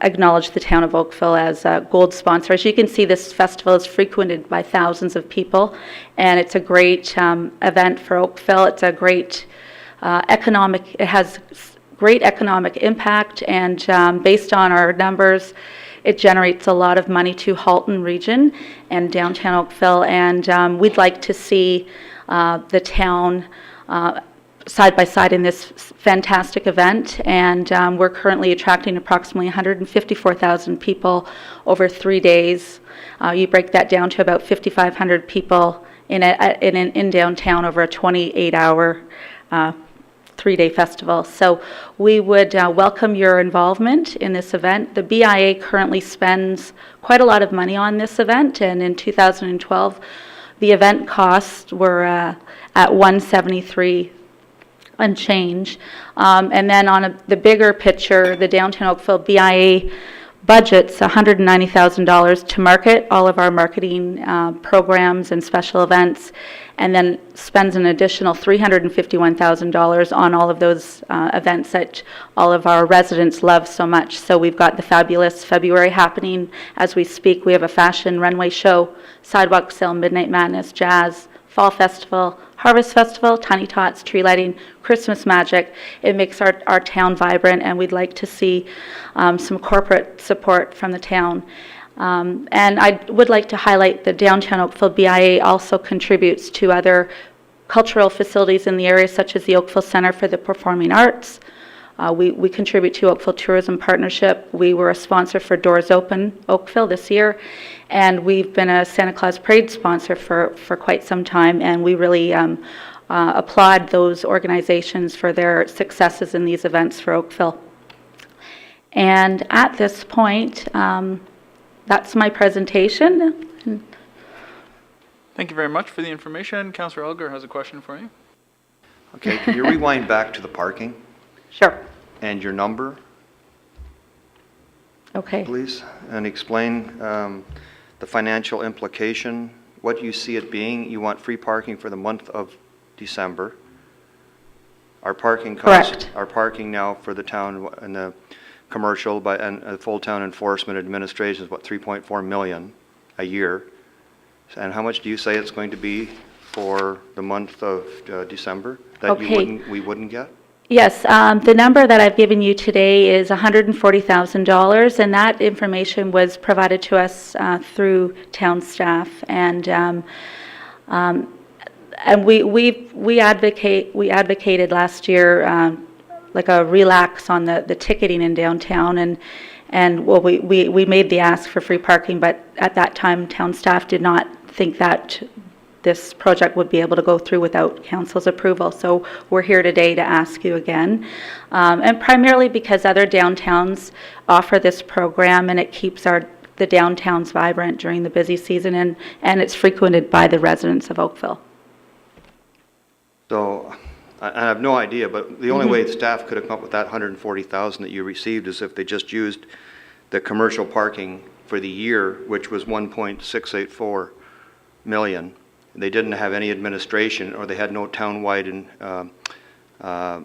acknowledge the town of Oakville as a gold sponsor. As you can see, this festival is frequented by thousands of people, and it's a great event for Oakville. It's a great it has great economic impact, and based on our numbers, it generates a lot of money to Halton region and downtown Oakville, and we'd like to see the town side by side in this fantastic event, and we're currently attracting approximately 154,000 people over 3 days. You break that down to about 5,500 people in downtown over a 28-hour 3-day festival. So we would welcome your involvement in this event. The BIA currently spends quite a lot of money on this event, and in 2012, the event costs were at $173 and change. And then on the bigger picture, the Downtown Oakville BIA budgets $190,000 to market all of our marketing programs and special events, and then spends an additional $351,000 on all of those events that all of our residents love so much. So we've got the fabulous February happening as we speak. We have a fashion runway show, sidewalk sale, midnight madness, jazz, Fall Festival, Harvest Festival, Tiny Tots, tree lighting, Christmas magic. It makes our town vibrant, and we'd like to see some corporate support from the town. And I would like to highlight the Downtown Oakville BIA also contributes to other cultural facilities in the area, such as the Oakville Center for the Performing Arts. We contribute to Oakville Tourism Partnership. We were a sponsor for Doors Open Oakville this year, and we've been a Santa Claus Parade sponsor for quite some time, and we really applaud those organizations for their successes in these events for Oakville. And at this point, that's my presentation. Thank you very much for the information. Councillor Elgar has a question for you. Okay, can you rewind back to the parking Sure. and your number, Okay. please? And explain the financial implication, what you see it being. You want free parking for the month of December. Our parking costs, Correct. our parking now for the town and the commercial and full town enforcement administration is what, 3.4 million a year. And how much do you say it's going to be for the month of December that Okay. we wouldn't get? Yes, the number that I've given you today is $140,000, and that information was provided to us through town staff. And we advocated last year like a relax on the ticketing in downtown, and well, we made the ask for free parking, but at that time, town staff did not think that this project would be able to go through without council's approval. So we're here today to ask you again. And primarily because other downtowns offer this program, and it keeps the downtowns vibrant during the busy season, and it's frequented by the residents of Oakville. So I have no idea, but the only way staff could have come up with that 140,000 that you received is if they just used the commercial parking for the year, which was 1.684 million. They didn't have any administration, or they had no townwide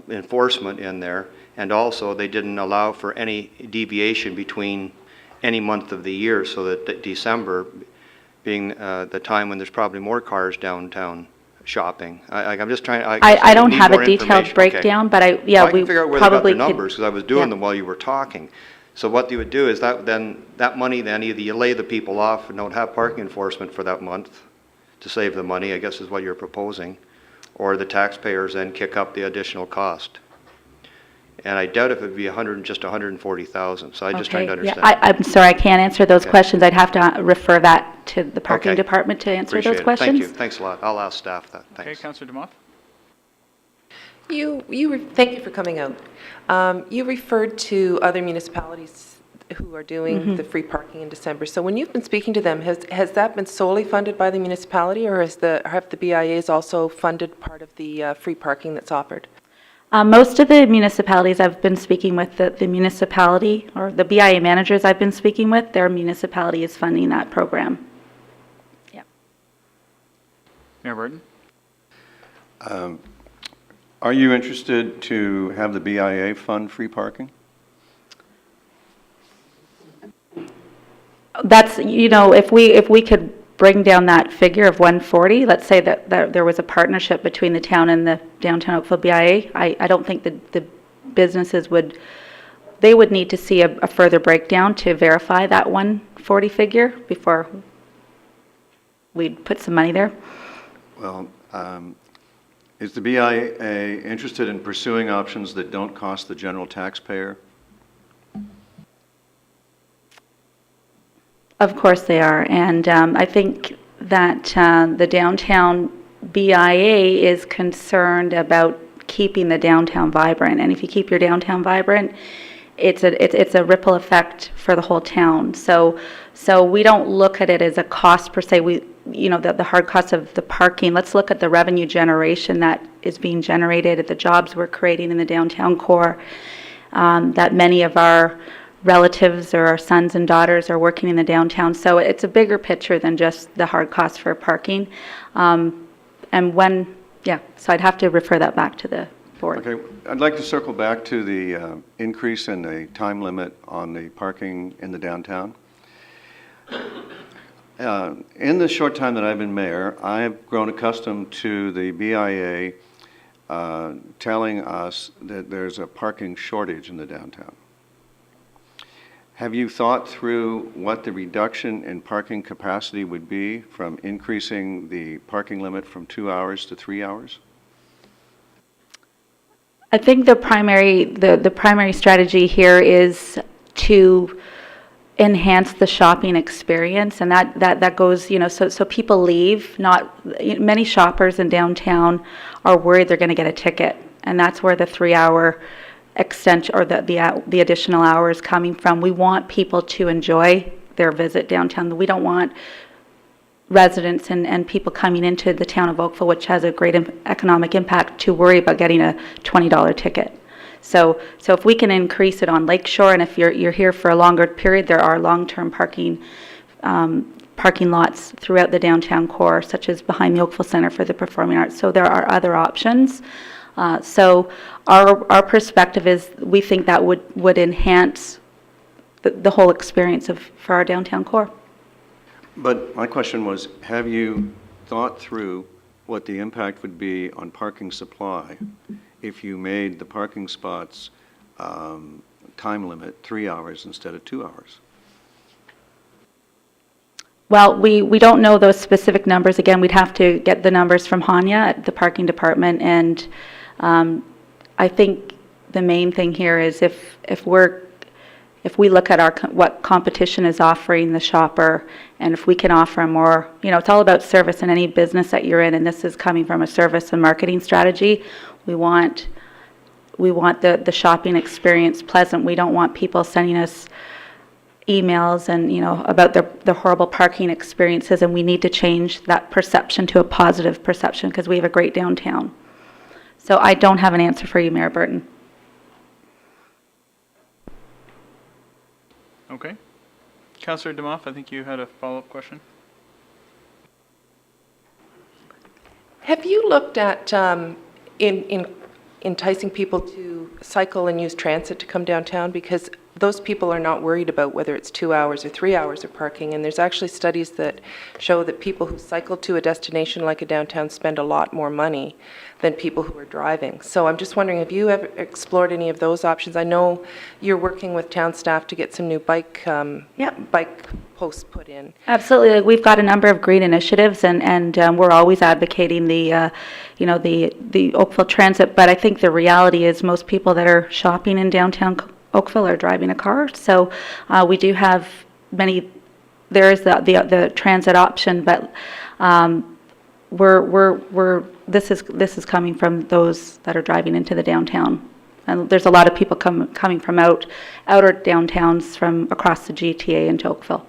enforcement in there, and also they didn't allow for any deviation between any month of the year, so that December being the time when there's probably more cars downtown shopping. I'm just trying. I don't need have more a detailed information. breakdown, but Well, I we can figure out where they got probably the numbers, because I was doing yeah. them while you were talking. So what you would do is that money then either you lay the people off and don't have parking enforcement for that month to save the money, I guess is what you're proposing, or the taxpayers then kick up the additional cost. And I doubt if it'd be just 140,000. So I just trying to Okay, yeah. understand. I'm sorry, I can't answer those Okay. questions. I'd have to refer that to the parking Okay. department to answer Appreciate those it. questions. Thank you. Thanks a lot. I'll ask staff that. Okay, Thanks. Councillor DeMoth. Thank you for coming out. You referred to other municipalities who are doing the free parking in December. So when you've been speaking to them, has that been solely funded by the municipality, or have the BIAs also funded part of the free parking that's offered? Most of the municipalities I've been speaking with, the municipality, or the BIA managers I've been speaking with, their municipality is funding that program. Yeah. Mayor Burton. Are you interested to have the BIA fund free parking? That's, if we could bring down that figure of 140, let's say that there was a partnership between the town and the Downtown Oakville BIA, I don't think that the businesses would need to see a further breakdown to verify that 140 figure before we'd put some money there. Well, is the BIA interested in pursuing options that don't cost the general taxpayer? Of course they are, and I think that the downtown BIA is concerned about keeping the downtown vibrant, and if you keep your downtown vibrant, it's a ripple effect for the whole town. So we don't look at it as a cost per se. The hard cost of the parking. Let's look at the revenue generation that is being generated, at the jobs we're creating in the downtown core. That many of our relatives or our sons and daughters are working in the downtown. So it's a bigger picture than just the hard cost for parking. So I'd have to refer that back to the board. Okay, I'd like to circle back to the increase in the time limit on the parking in the downtown. In the short time that I've been mayor, I've grown accustomed to the BIA telling us that there's a parking shortage in the downtown. Have you thought through what the reduction in parking capacity would be from increasing the parking limit from 2 hours to 3 hours? I think the primary strategy here is to enhance the shopping experience, and that goes, so people leave. Many shoppers in downtown are worried they're going to get a ticket, and that's where the 3-hour extension or the additional hours coming from. We want people to enjoy their visit downtown. We don't want residents and people coming into the town of Oakville, which has a great economic impact, to worry about getting a $20 ticket. So if we can increase it on Lakeshore, and if you're here for a longer period, there are long-term parking lots throughout the downtown core, such as behind the Oakville Center for the Performing Arts. So there are other options. So our perspective is we think that would enhance the whole experience for our downtown core. But my question was, have you thought through what the impact would be on parking supply if you made the parking spots time limit 3 hours instead of 2 hours? Well, we don't know those specific numbers. Again, we'd have to get the numbers from Hanya at the parking department, and I think the main thing here is if we look at what competition is offering the shopper, and if we can offer more, it's all about service in any business that you're in, and this is coming from a service and marketing strategy. We want the shopping experience pleasant. We don't want people sending us emails and about the horrible parking experiences, and we need to change that perception to a positive perception because we have a great downtown. So I don't have an answer for you, Mayor Burton. Okay. Councillor Demoff, I think you had a follow-up question. Have you looked at in enticing people to cycle and use transit to come downtown? Because those people are not worried about whether it's 2 hours or 3 hours of parking, and there's actually studies that show that people who cycle to a destination like a downtown spend a lot more money than people who are driving. So I'm just wondering, have you ever explored any of those options? I know you're working with town staff to get some new bike posts put in. Absolutely. We've got a number of green initiatives, and we're always advocating the Oakville Transit. But I think the reality is most people that are shopping in downtown Oakville are driving a car. So we do have many. There is the transit option, but this is coming from those that are driving into the downtown. And there's a lot of people coming from outer downtowns from across the GTA into Oakville.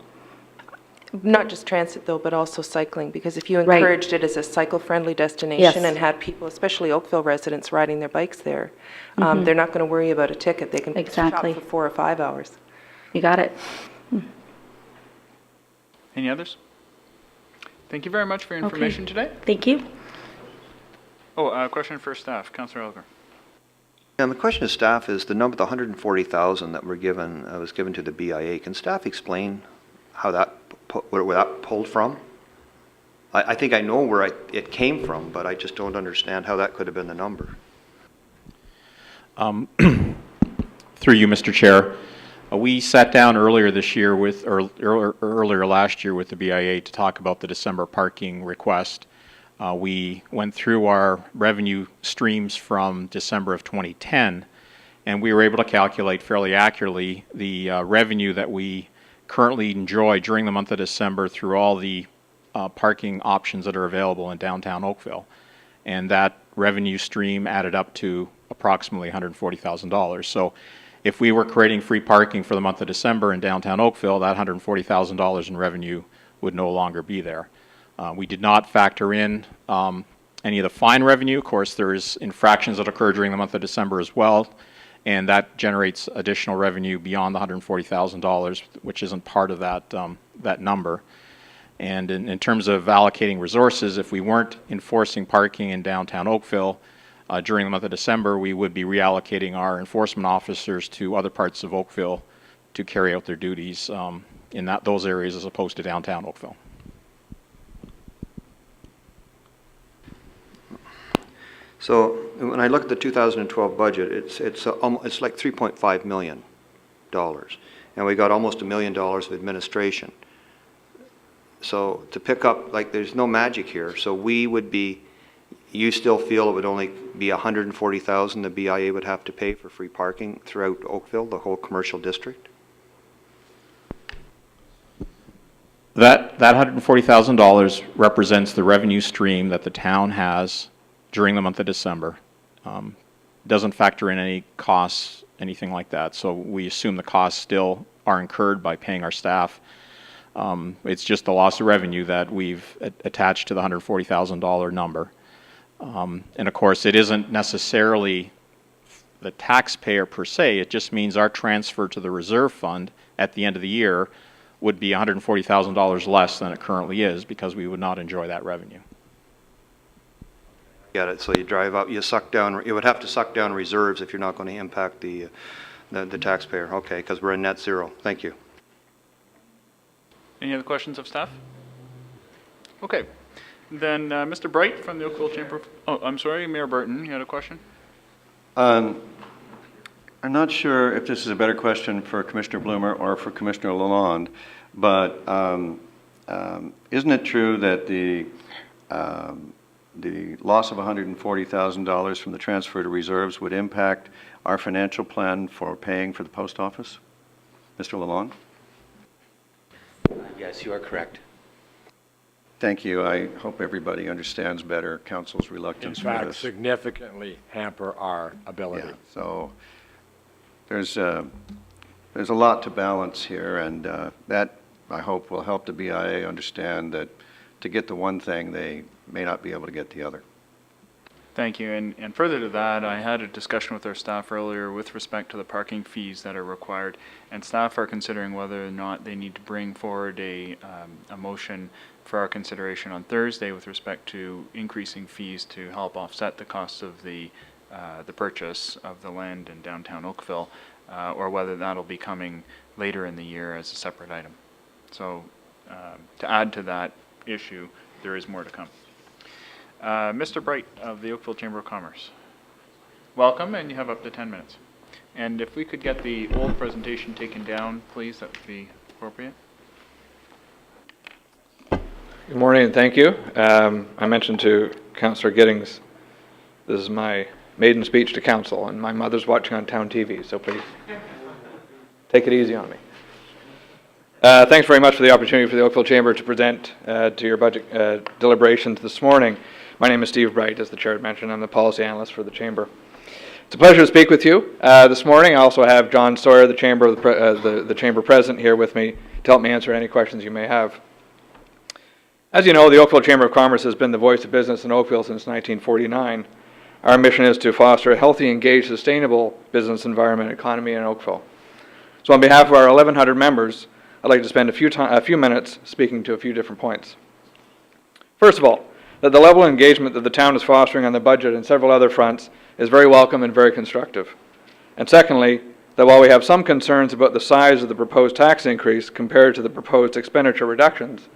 Not just transit, though, but also cycling, because if you encouraged it as a cycle-friendly destination and had people, especially Oakville residents, riding their bikes there, they're not going to worry about a ticket. They can shop for 4 or 5 hours. You got it. Any others? Thank you very much for your information today. Thank you. Oh, question for staff. Councillor Elgar. And the question of staff is the number, the 140,000 that was given to the BIA. Can staff explain how where that pulled from? I think I know where it came from, but I just don't understand how that could have been the number. Through you, Mr. Chair, we sat down earlier last year with the BIA to talk about the December parking request. We went through our revenue streams from December of 2010, and we were able to calculate fairly accurately the revenue that we currently enjoy during the month of December through all the parking options that are available in downtown Oakville. And that revenue stream added up to approximately $140,000. So if we were creating free parking for the month of December in downtown Oakville, that $140,000 in revenue would no longer be there. We did not factor in any of the fine revenue. Of course, there's infractions that occur during the month of December as well, and that generates additional revenue beyond the $140,000, which isn't part of that number. And in terms of allocating resources, if we weren't enforcing parking in downtown Oakville during the month of December, we would be reallocating our enforcement officers to other parts of Oakville to carry out their duties in those areas as opposed to downtown Oakville. So when I look at the 2012 budget, it's like $3.5 million. And we got almost $1 million of administration. So to pick up, like, there's no magic here. So we would be, you still feel it would only be $140,000 the BIA would have to pay for free parking throughout Oakville, the whole commercial district? That $140,000 represents the revenue stream that the town has during the month of December. Doesn't factor in any costs, anything like that. So we assume the costs still are incurred by paying our staff. It's just the loss of revenue that we've attached to the $140,000 number. And of course, it isn't necessarily the taxpayer per se. It just means our transfer to the reserve fund at the end of the year would be $140,000 less than it currently is, because we would not enjoy that revenue. Get it? So you drive up, you suck down, you would have to suck down reserves if you're not going to impact the taxpayer. Okay, because we're in net zero. Thank you. Any other questions of staff? Okay. Then Mr. Bright from the Oakville Chamber of, oh, I'm sorry, Mayor Burton, you had a question? I'm not sure if this is a better question for Commissioner Bloomer or for Commissioner Lalonde, but isn't it true that the loss of $140,000 from the transfer to reserves would impact our financial plan for paying for the post office? Mr. Lalonde? Yes, you are correct. Thank you. I hope everybody understands better council's reluctance In for fact, this. significantly hamper our ability. Yeah, so there's a lot to balance here, and that, I hope, will help the BIA understand that to get the one thing, they may not be able to get the other. Thank you. And further to that, I had a discussion with our staff earlier with respect to the parking fees that are required, and staff are considering whether or not they need to bring forward a motion for our consideration on Thursday with respect to increasing fees to help offset the cost of the purchase of the land in downtown Oakville, or whether that'll be coming later in the year as a separate item. So to add to that issue, there is more to come. Mr. Bright of the Oakville Chamber of Commerce. Welcome, and you have up to 10 minutes. And if we could get the old presentation taken down, please, that would be appropriate. Good morning, and thank you. I mentioned to Councillor Giddings, this is my maiden speech to council, and my mother's watching on town TV, so please take it easy on me. Thanks very much for the opportunity for the Oakville Chamber to present to your budget deliberations this morning. My name is Steve Bright, as the chair had mentioned. I'm the policy analyst for the Chamber. It's a pleasure to speak with you this morning. I also have John Sawyer, the Chamber the Chamber President, here with me to help me answer any questions you may have. As you know, the Oakville Chamber of Commerce has been the voice of business in Oakville since 1949. Our mission is to foster a healthy, engaged, sustainable business environment and economy in Oakville. So on behalf of our 1,100 members, I'd like to spend a few minutes speaking to a few different points. First of all, that the level of engagement that the town is fostering on the budget and several other fronts is very welcome and very constructive. And secondly, that while we have some concerns about the size of the proposed tax increase compared to the proposed expenditure reductions,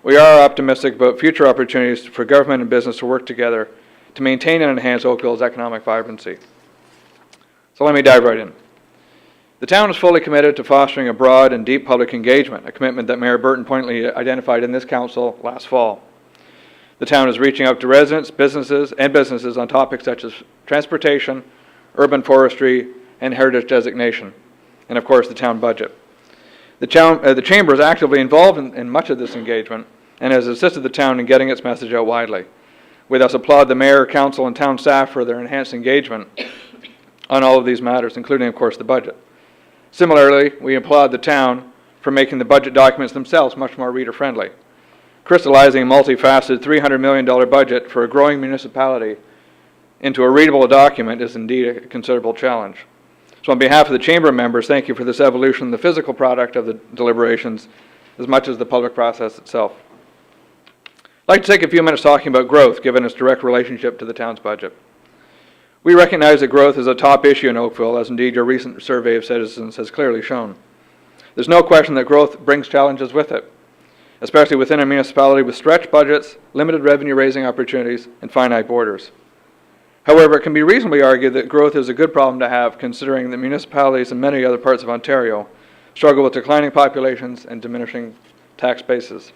we are optimistic about future opportunities for government and business to work together to maintain and enhance Oakville's economic vibrancy. So let me dive right in. The town is fully committed to fostering a broad and deep public engagement, a commitment that Mayor Burton pointedly identified in this council last fall. The town is reaching out to residents, businesses on topics such as transportation, urban forestry, and heritage designation, and of course the town budget. The Chamber is actively involved in much of this engagement and has assisted the town in getting its message out widely. We thus applaud the Mayor, Council, and town staff for their enhanced engagement on all of these matters, including, of course, the budget. Similarly, we applaud the town for making the budget documents themselves much more reader-friendly. Crystallizing a multifaceted $300 million budget for a growing municipality into a readable document is indeed a considerable challenge. So on behalf of the Chamber members, thank you for this evolution, the physical product of the deliberations, as much as the public process itself. I'd like to take a few minutes talking about growth, given its direct relationship to the town's budget. We recognize that growth is a top issue in Oakville, as indeed your recent survey of citizens has clearly shown. There's no question that growth brings challenges with it, especially within a municipality with stretched budgets, limited revenue-raising opportunities, and finite borders. However, it can be reasonably argued that growth is a good problem to have, considering that municipalities in many other parts of Ontario struggle with declining populations and diminishing tax bases.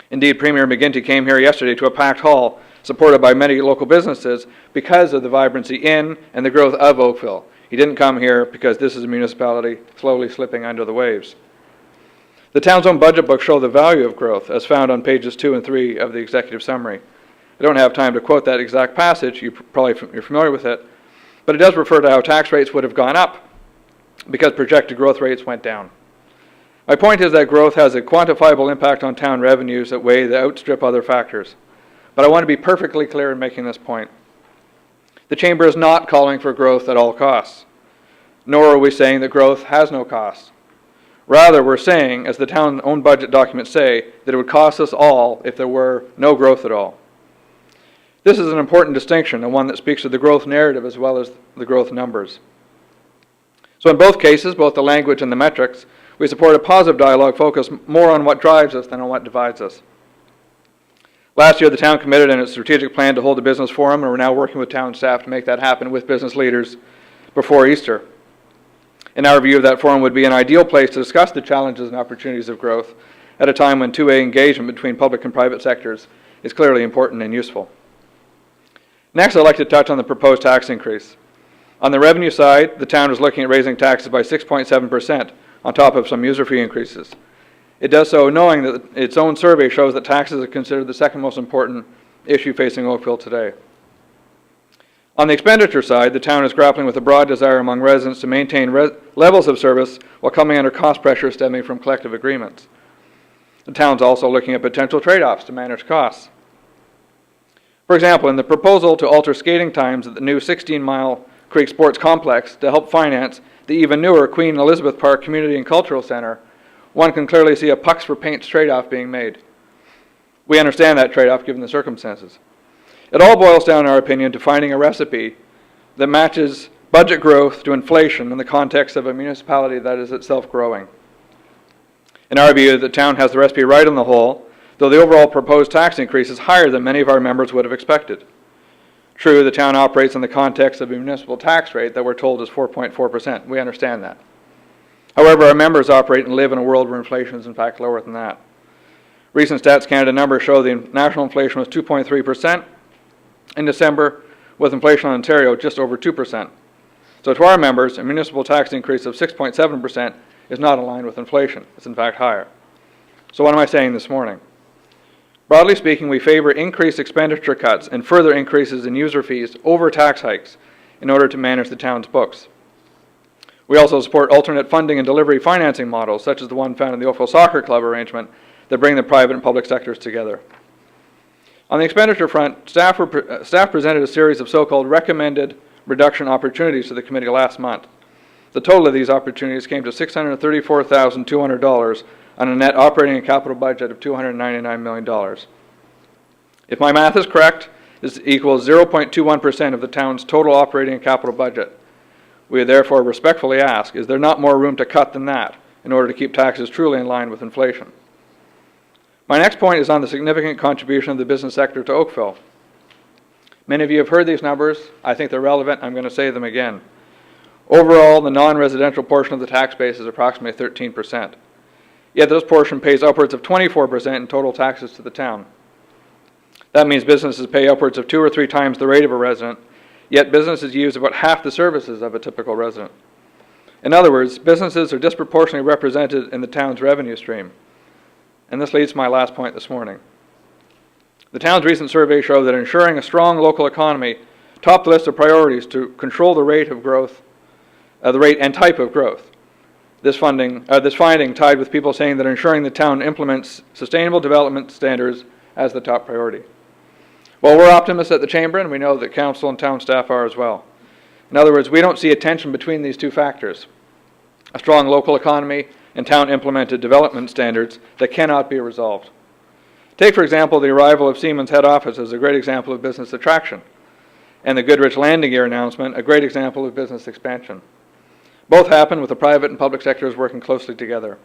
Indeed, Premier McGuinty came here yesterday to a packed hall supported by many local businesses because of the vibrancy in and the growth of Oakville. He didn't come here because this is a municipality slowly slipping under the waves. The town's own budget books show the value of growth, as found on pages 2 and 3 of the executive summary. I don't have time to quote that exact passage, you're familiar with it, but it does refer to how tax rates would have gone up because projected growth rates went down. My point is that growth has a quantifiable impact on town revenues that way that outstrip other factors. But I want to be perfectly clear in making this point. The Chamber is not calling for growth at all costs, nor are we saying that growth has no costs. Rather, we're saying, as the town's own budget documents say, that it would cost us all if there were no growth at all. This is an important distinction, and one that speaks to the growth narrative as well as the growth numbers. So in both cases, both the language and the metrics, we support a positive dialogue focused more on what drives us than on what divides us. Last year, the town committed in its strategic plan to hold a business forum, and we're now working with town staff to make that happen with business leaders before Easter. In our view, that forum would be an ideal place to discuss the challenges and opportunities of growth at a time when two-way engagement between public and private sectors is clearly important and useful. Next, I'd like to touch on the proposed tax increase. On the revenue side, the town is looking at raising taxes by 6.7% on top of some user fee increases. It does so knowing that its own survey shows that taxes are considered the second most important issue facing Oakville today. On the expenditure side, the town is grappling with a broad desire among residents to maintain levels of service while coming under cost pressure stemming from collective agreements. The town's also looking at potential trade-offs to manage costs. For example, in the proposal to alter skating times at the new 16-mile Creek Sports Complex to help finance the even newer Queen Elizabeth Park Community and Cultural Center, one can clearly see a pucks for paints trade-off being made. We understand that trade-off given the circumstances. It all boils down, in our opinion, to finding a recipe that matches budget growth to inflation in the context of a municipality that is itself growing. In our view, the town has the recipe right on the whole, though the overall proposed tax increase is higher than many of our members would have expected. True, the town operates in the context of a municipal tax rate that we're told is 4.4%. We understand that. However, our members operate and live in a world where inflation is in fact lower than that. Recent Stats Canada numbers show the national inflation was 2.3% in December, with inflation in Ontario just over 2%. So to our members, a municipal tax increase of 6.7% is not aligned with inflation. It's in fact higher. So what am I saying this morning? Broadly speaking, we favor increased expenditure cuts and further increases in user fees over tax hikes in order to manage the town's books. We also support alternate funding and delivery financing models, such as the one found in the Oakville Soccer Club arrangement, that bring the private and public sectors together. On the expenditure front, staff presented a series of so-called recommended reduction opportunities to the committee last month. The total of these opportunities came to $634,200 on a net operating and capital budget of $299 million. If my math is correct, this equals 0.21% of the town's total operating and capital budget. We therefore respectfully ask, is there not more room to cut than that in order to keep taxes truly in line with inflation? My next point is on the significant contribution of the business sector to Oakville. Many of you have heard these numbers. I think they're relevant. I'm going to say them again. Overall, the non-residential portion of the tax base is approximately 13%. Yet this portion pays upwards of 24% in total taxes to the town. That means businesses pay upwards of 2 or 3 times the rate of a resident, yet businesses use about half the services of a typical resident. In other words, businesses are disproportionately represented in the town's revenue stream. And this leads to my last point this morning. The town's recent survey showed that ensuring a strong local economy topped the list of priorities to control the rate of growth, the rate and type of growth. This finding tied with people saying that ensuring the town implements sustainable development standards as the top priority. Well, we're optimists at the Chamber, and we know that Council and town staff are as well. In other words, we don't see a tension between these two factors, a strong local economy and town-implemented development standards that cannot be resolved. Take, for example, the arrival of Siemens head office as a great example of business attraction, and the Goodrich landing gear announcement, a great example of business expansion. Both happen with the private and public sectors working closely together.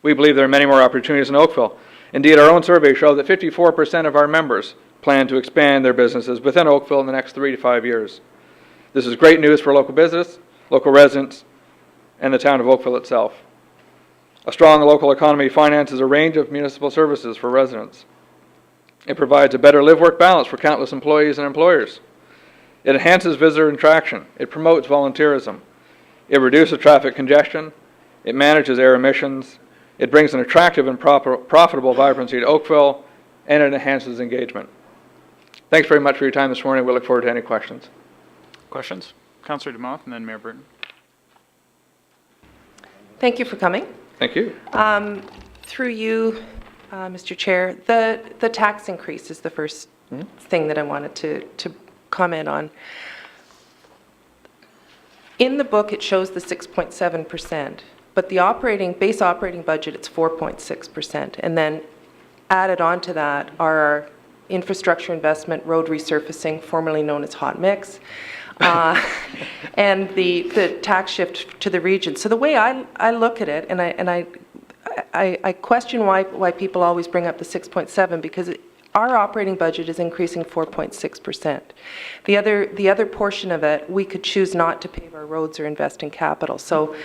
We believe there are many more opportunities in Oakville. Indeed, our own surveys show that 54% of our members plan to expand their businesses within Oakville in the next 3 to 5 years. This is great news for local business, local residents, and the town of Oakville itself. A strong local economy finances a range of municipal services for residents. It provides a better live-work balance for countless employees and employers. It enhances visitor interaction. It promotes volunteerism. It reduces traffic congestion. It manages air emissions. It brings an attractive and profitable vibrancy to Oakville, and it enhances engagement. Thanks very much for your time this morning. We look forward to any questions. Questions? Councillor DeMoth and then Mayor Burton. Thank you for coming. Thank you. Through you, Mr. Chair, the tax increase is the first thing that I wanted to comment on. In the book, it shows the 6.7%, but the base operating budget, it's 4.6%, and then added on to that are our infrastructure investment, road resurfacing, formerly known as hot mix, and the tax shift to the region. So the way I look at it, and I question why people always bring up the 6.7, because our operating budget is increasing 4.6%. The other portion of it, we could choose not to pave our roads or invest in capital. So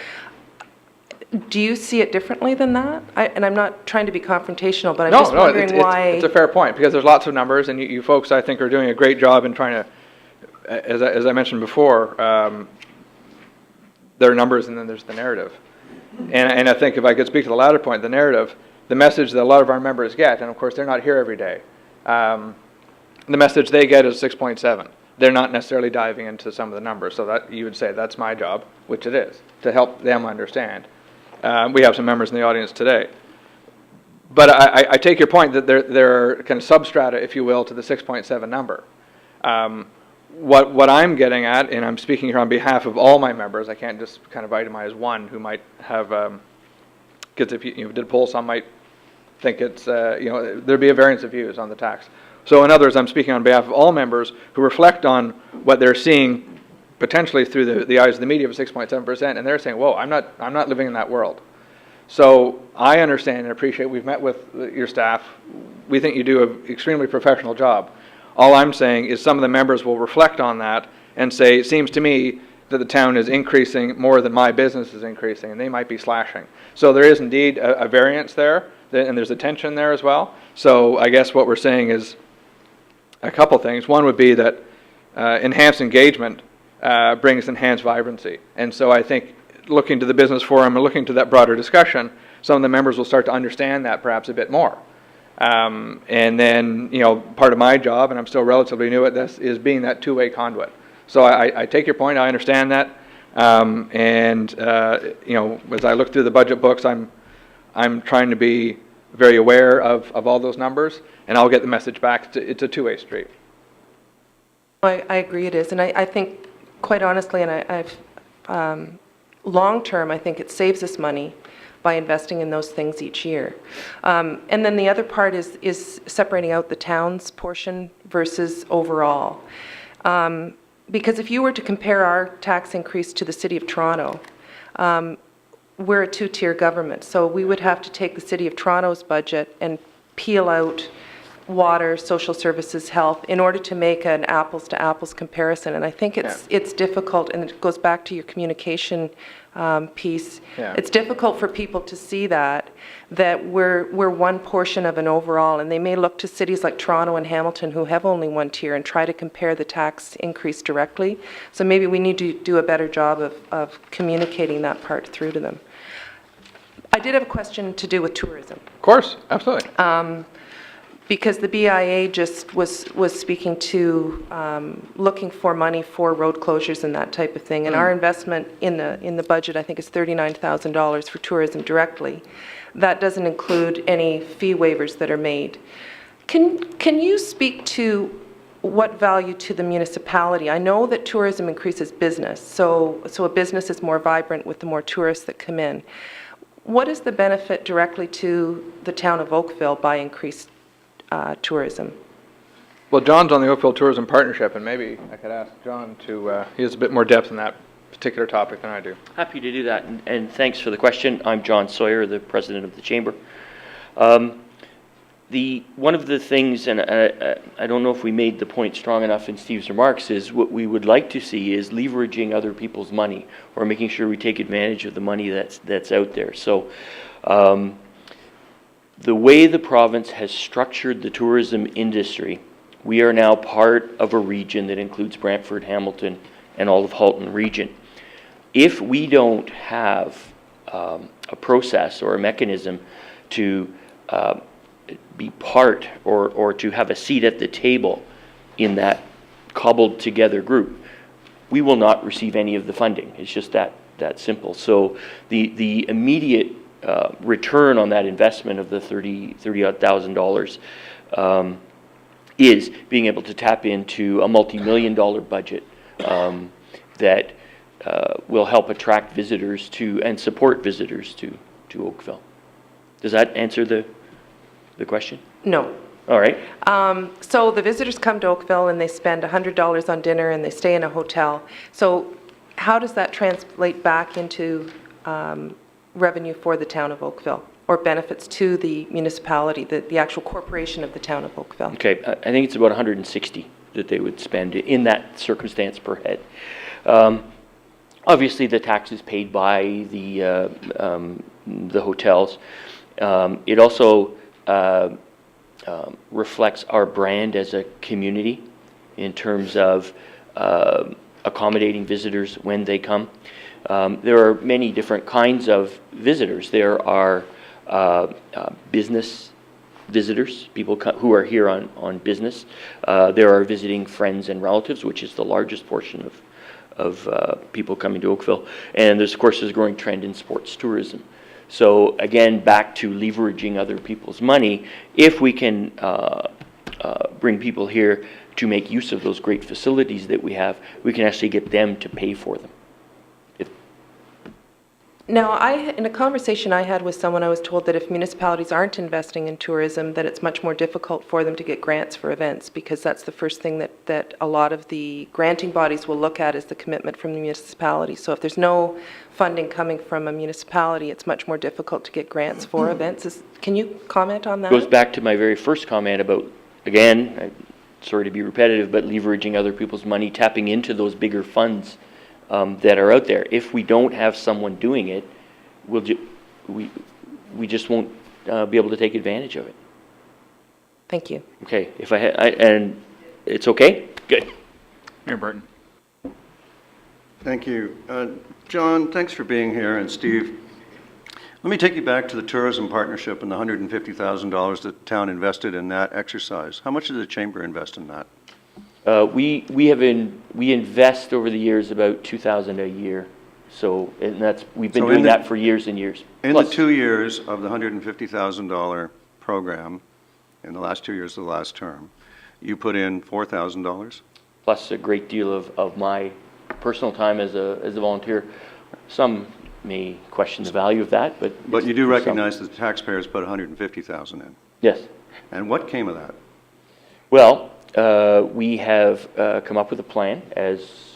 do you see it differently than that? And I'm not trying to be confrontational, but I'm just wondering why. It's a fair point, because there's lots of numbers, and you folks, I think, are doing a great job in trying to, as I mentioned before, there are numbers and then there's the narrative. And I think if I could speak to the latter point, the narrative, the message that a lot of our members get, and of course they're not here every day, the message they get is 6.7. They're not necessarily diving into some of the numbers, so that you would say that's my job, which it is, to help them understand. We have some members in the audience today. But I take your point that there are kind of substrata, if you will, to the 6.7 number. What I'm getting at, and I'm speaking here on behalf of all my members, I can't just kind of itemize one who might have, because if you did a poll, some might think it's, there'd be a variance of views on the tax. So in others, I'm speaking on behalf of all members who reflect on what they're seeing potentially through the eyes of the media of 6.7%, and they're saying, whoa, I'm not living in that world. So I understand and appreciate, we've met with your staff. We think you do an extremely professional job. All I'm saying is some of the members will reflect on that and say, it seems to me that the town is increasing more than my business is increasing, and they might be slashing. So there is indeed a variance there, and there's a tension there as well. So I guess what we're saying is a couple things. One would be that enhanced engagement brings enhanced vibrancy. And so I think looking to the business forum and looking to that broader discussion, some of the members will start to understand that perhaps a bit more. And then, part of my job, and I'm still relatively new at this, is being that two-way conduit. So I take your point, I understand that. As I look through the budget books, I'm trying to be very aware of all those numbers, and I'll get the message back. It's a two-way street. I agree it is, and I think, quite honestly, and I've long-term, I think it saves us money by investing in those things each year. And then the other part is separating out the town's portion versus overall. Because if you were to compare our tax increase to the City of Toronto, we're a two-tier government, so we would have to take the City of Toronto's budget and peel out water, social services, health, in order to make an apples-to-apples comparison. And I think it's difficult, and it goes back to your communication piece. Yeah. It's difficult for people to see that we're one portion of an overall, and they may look to cities like Toronto and Hamilton who have only one tier and try to compare the tax increase directly. So maybe we need to do a better job of communicating that part through to them. I did have a question to do with tourism. Of course, absolutely. Because the BIA just was speaking to looking for money for road closures and that type of thing. And our investment in the budget, I think, is $39,000 for tourism directly. That doesn't include any fee waivers that are made. Can you speak to what value to the municipality? I know that tourism increases business, so a business is more vibrant with the more tourists that come in. What is the benefit directly to the town of Oakville by increased tourism? Well, John's on the Oakville Tourism Partnership, and maybe I could ask John to, he has a bit more depth in that particular topic than I do. Happy to do that, and thanks for the question. I'm John Sawyer, the president of the Chamber. One of the things, and I don't know if we made the point strong enough in Steve's remarks, is what we would like to see is leveraging other people's money, or making sure we take advantage of the money that's out there. So the way the province has structured the tourism industry, we are now part of a region that includes Brantford, Hamilton, and all of Halton region. If we don't have a process or a mechanism to be part or to have a seat at the table in that cobbled together group, we will not receive any of the funding. It's just that simple. So the immediate return on that investment of the $30,000 is being able to tap into a multi-million-dollar budget that will help attract visitors to and support visitors to Oakville. Does that answer the question? No. All right. So the visitors come to Oakville and they spend $100 on dinner and they stay in a hotel. So how does that translate back into revenue for the town of Oakville, or benefits to the municipality, the actual corporation of the town of Oakville? Okay, I think it's about 160 that they would spend in that circumstance per head. Obviously, the tax is paid by the hotels. It also reflects our brand as a community in terms of accommodating visitors when they come. There are many different kinds of visitors. There are business visitors, people who are here on business. There are visiting friends and relatives, which is the largest portion of people coming to Oakville. And there's, of course, a growing trend in sports tourism. So again, back to leveraging other people's money, if we can bring people here to make use of those great facilities that we have, we can actually get them to pay for them. Now, in a conversation I had with someone, I was told that if municipalities aren't investing in tourism, that it's much more difficult for them to get grants for events, because that's the first thing that a lot of the granting bodies will look at, is the commitment from the municipality. So if there's no funding coming from a municipality, it's much more difficult to get grants for events. Can you comment on that? Goes back to my very first comment about, again, I'm sorry to be repetitive, but leveraging other people's money, tapping into those bigger funds that are out there. If we don't have someone doing it, we just won't be able to take advantage of it. Thank you. Okay, and it's okay? Good. Mayor Burton. Thank you. John, thanks for being here, and Steve. Let me take you back to the tourism partnership and the $150,000 that the town invested in that exercise. How much did the chamber invest in that? We invest over the years about $2,000 a year. So, and we've been doing that for years and years. In the 2 years of the $150,000 program, in the last 2 years of the last term, you put in $4,000? Plus a great deal of my personal time as a volunteer. Some may question the value of that, but you do recognize that the taxpayers put $150,000 in? Yes. And what came of that? Well, we have come up with a plan, as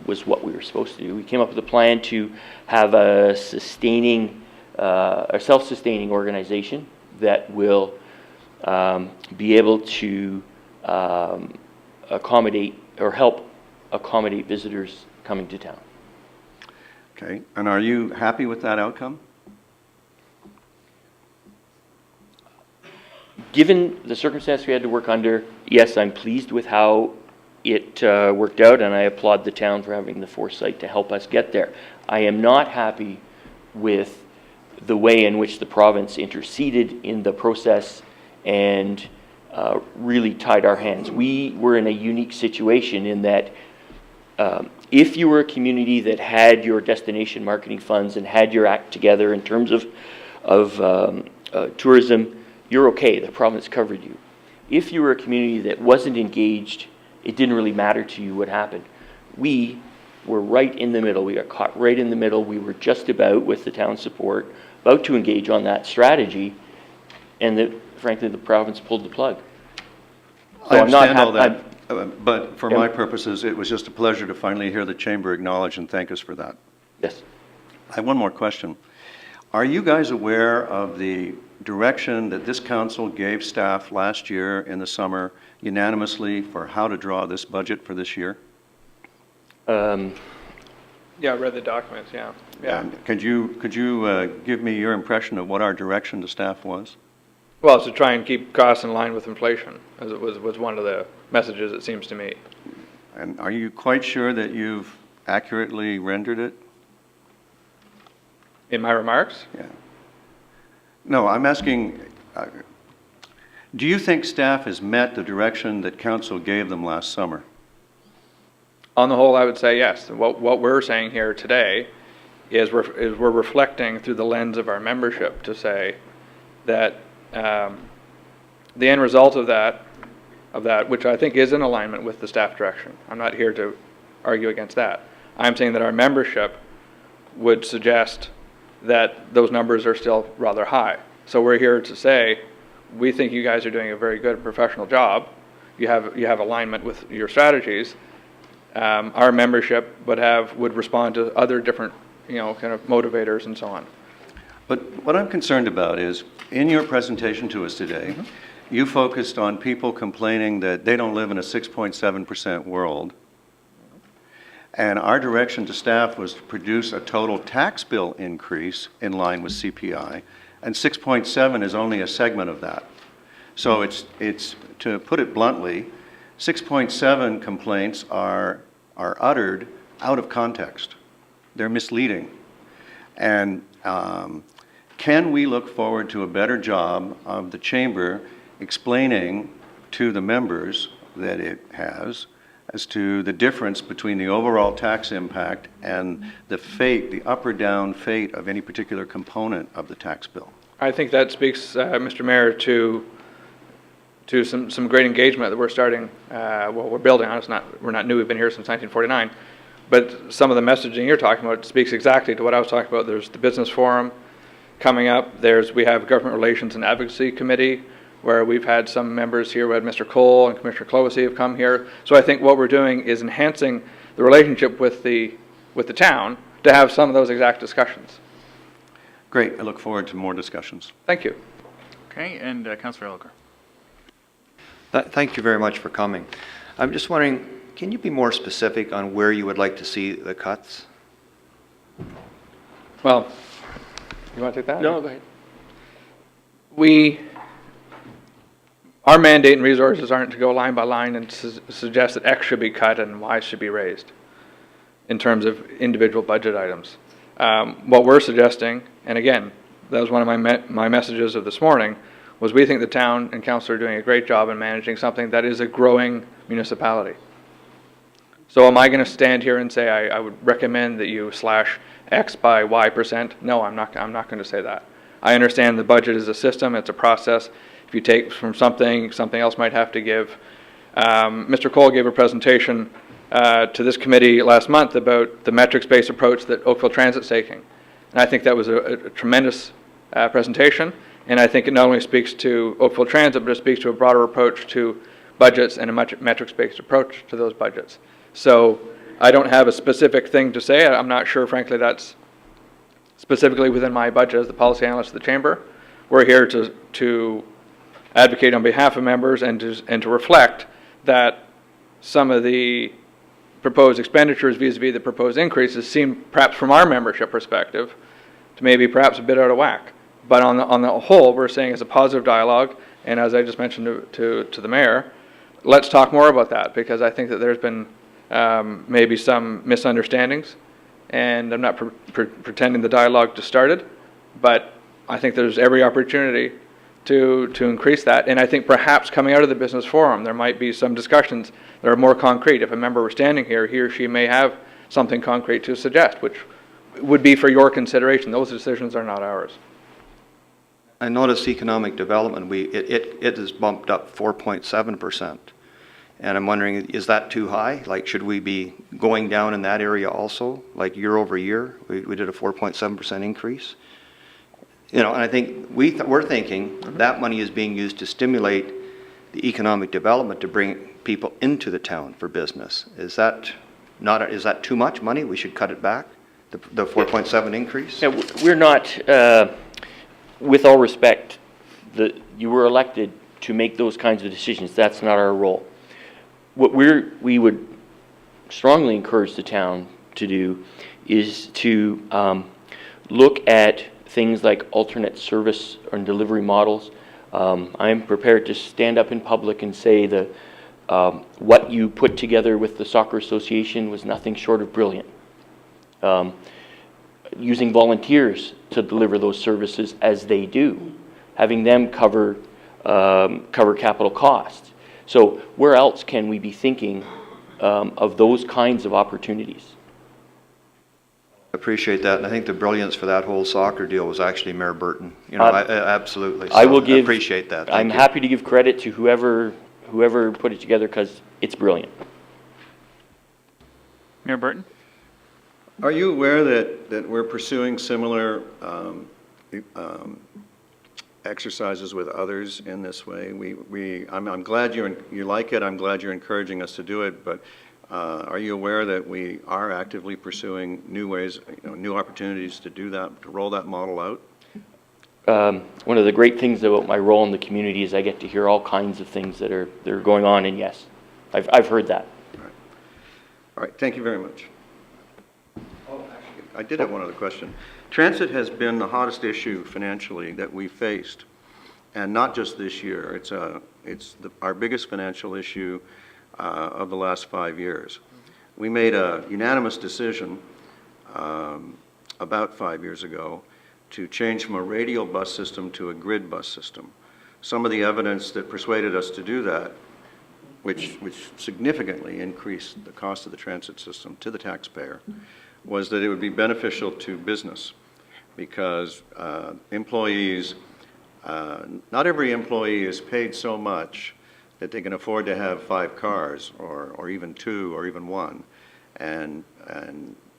was what we were supposed to do. We came up with a plan to have a self-sustaining organization that will be able to accommodate or help accommodate visitors coming to town. Okay, and are you happy with that outcome? Given the circumstance we had to work under, yes, I'm pleased with how it worked out, and I applaud the town for having the foresight to help us get there. I am not happy with the way in which the province interceded in the process and really tied our hands. We were in a unique situation in that if you were a community that had your destination marketing funds and had your act together in terms of tourism, you're okay, the province covered you. If you were a community that wasn't engaged, it didn't really matter to you what happened. We were right in the middle. We got caught right in the middle. We were just about, with the town's support, about to engage on that strategy, and frankly, the province pulled the plug. So I understand all that, but for my purposes, it was just a pleasure to finally hear the chamber acknowledge and thank us for that. Yes. I have one more question. Are you guys aware of the direction that this council gave staff last year in the summer unanimously for how to draw this budget for this year? Yeah, I read the documents, yeah. Could you give me your impression of what our direction to staff was? Well, it's to try and keep costs in line with inflation, as it was one of the messages, it seems to me. And are you quite sure that you've accurately rendered it? In my remarks? Yeah. No, I'm asking, do you think staff has met the direction that council gave them last summer? On the whole, I would say yes. What we're saying here today is we're reflecting through the lens of our membership to say that the end result of that, which I think is in alignment with the staff direction. I'm not here to argue against that. I'm saying that our membership would suggest that those numbers are still rather high. So we're here to say, we think you guys are doing a very good and professional job. You have alignment with your strategies. Our membership would respond to other different, kind of motivators and so on. But what I'm concerned about is, in your presentation to us today, you focused on people complaining that they don't live in a 6.7% world. And our direction to staff was to produce a total tax bill increase in line with CPI, and 6.7 is only a segment of that. So it's to put it bluntly, 6.7 complaints are uttered out of context. They're misleading. And can we look forward to a better job of the chamber explaining to the members that it has as to the difference between the overall tax impact and the up or down fate of any particular component of the tax bill? I think that speaks, Mr. Mayor, to some great engagement that we're starting, we're building on. We're not new, we've been here since 1949. But some of the messaging you're talking about speaks exactly to what I was talking about. There's the business forum coming up. We have Government Relations and Advocacy Committee, where we've had some members here. We had Mr. Cole and Commissioner Clovesy have come here. So I think what we're doing is enhancing the relationship with the town to have some of those exact discussions. Great. I look forward to more discussions. Thank you. Okay, and Councillor Elgar. Thank you very much for coming. I'm just wondering, can you be more specific on where you would like to see the cuts? Well, you want to take that? No, go ahead. Our mandate and resources aren't to go line by line and suggest that X should be cut and Y should be raised in terms of individual budget items. What we're suggesting, and again, that was one of my messages of this morning, was we think the town and council are doing a great job in managing something that is a growing municipality. So am I going to stand here and say I would recommend that you slash X by Y%? No, I'm not going to say that. I understand the budget is a system, it's a process. If you take from something else might have to give. Mr. Cole gave a presentation to this committee last month about the metrics-based approach that Oakville Transit's taking. And I think that was a tremendous presentation. And I think it not only speaks to Oakville Transit, but it speaks to a broader approach to budgets and a metrics-based approach to those budgets. So I don't have a specific thing to say. I'm not sure, frankly, that's specifically within my budget as the policy analyst of the chamber. We're here to advocate on behalf of members and to reflect that some of the proposed expenditures vis-a-vis the proposed increases seem, perhaps from our membership perspective, to maybe perhaps a bit out of whack. But on the whole, we're saying it's a positive dialogue, and as I just mentioned to the mayor, let's talk more about that, because I think that there's been maybe some misunderstandings, and I'm not pretending the dialogue just started, but I think there's every opportunity to increase that. And I think perhaps coming out of the business forum, there might be some discussions that are more concrete. If a member were standing here, he or she may have something concrete to suggest, which would be for your consideration. Those decisions are not ours. I noticed economic development, it is bumped up 4.7%. And I'm wondering, is that too high? Like, should we be going down in that area also? Like year over year, we did a 4.7% increase. And I think we're thinking that money is being used to stimulate the economic development to bring people into the town for business. Is that too much money? We should cut it back? The 4.7 increase? Yeah, we're not, with all respect, you were elected to make those kinds of decisions. That's not our role. What we would strongly encourage the town to do is to look at things like alternate service or delivery models. I'm prepared to stand up in public and say that what you put together with the Soccer Association was nothing short of brilliant. Using volunteers to deliver those services as they do, having them cover capital costs. So where else can we be thinking of those kinds of opportunities? Appreciate that, and I think the brilliance for that whole soccer deal was actually Mayor Burton. You know, absolutely. So I will give. Appreciate that. I'm happy to give credit to whoever put it together because it's brilliant. Mayor Burton? Are you aware that we're pursuing similar exercises with others in this way? I'm glad you like it. I'm glad you're encouraging us to do it. But are you aware that we are actively pursuing new ways, new opportunities to do that, to roll that model out? One of the great things about my role in the community is I get to hear all kinds of things that are going on. And yes, I've heard that. All right. Thank you very much. I did have one other question. Transit has been the hottest issue financially that we faced, and not just this year. It's our biggest financial issue of the last 5 years. We made a unanimous decision about 5 years ago to change from a radial bus system to a grid bus system. Some of the evidence that persuaded us to do that, which significantly increased the cost of the transit system to the taxpayer, was that it would be beneficial to business because employees, not every employee is paid so much that they can afford to have 5 cars or even 2 or even 1. And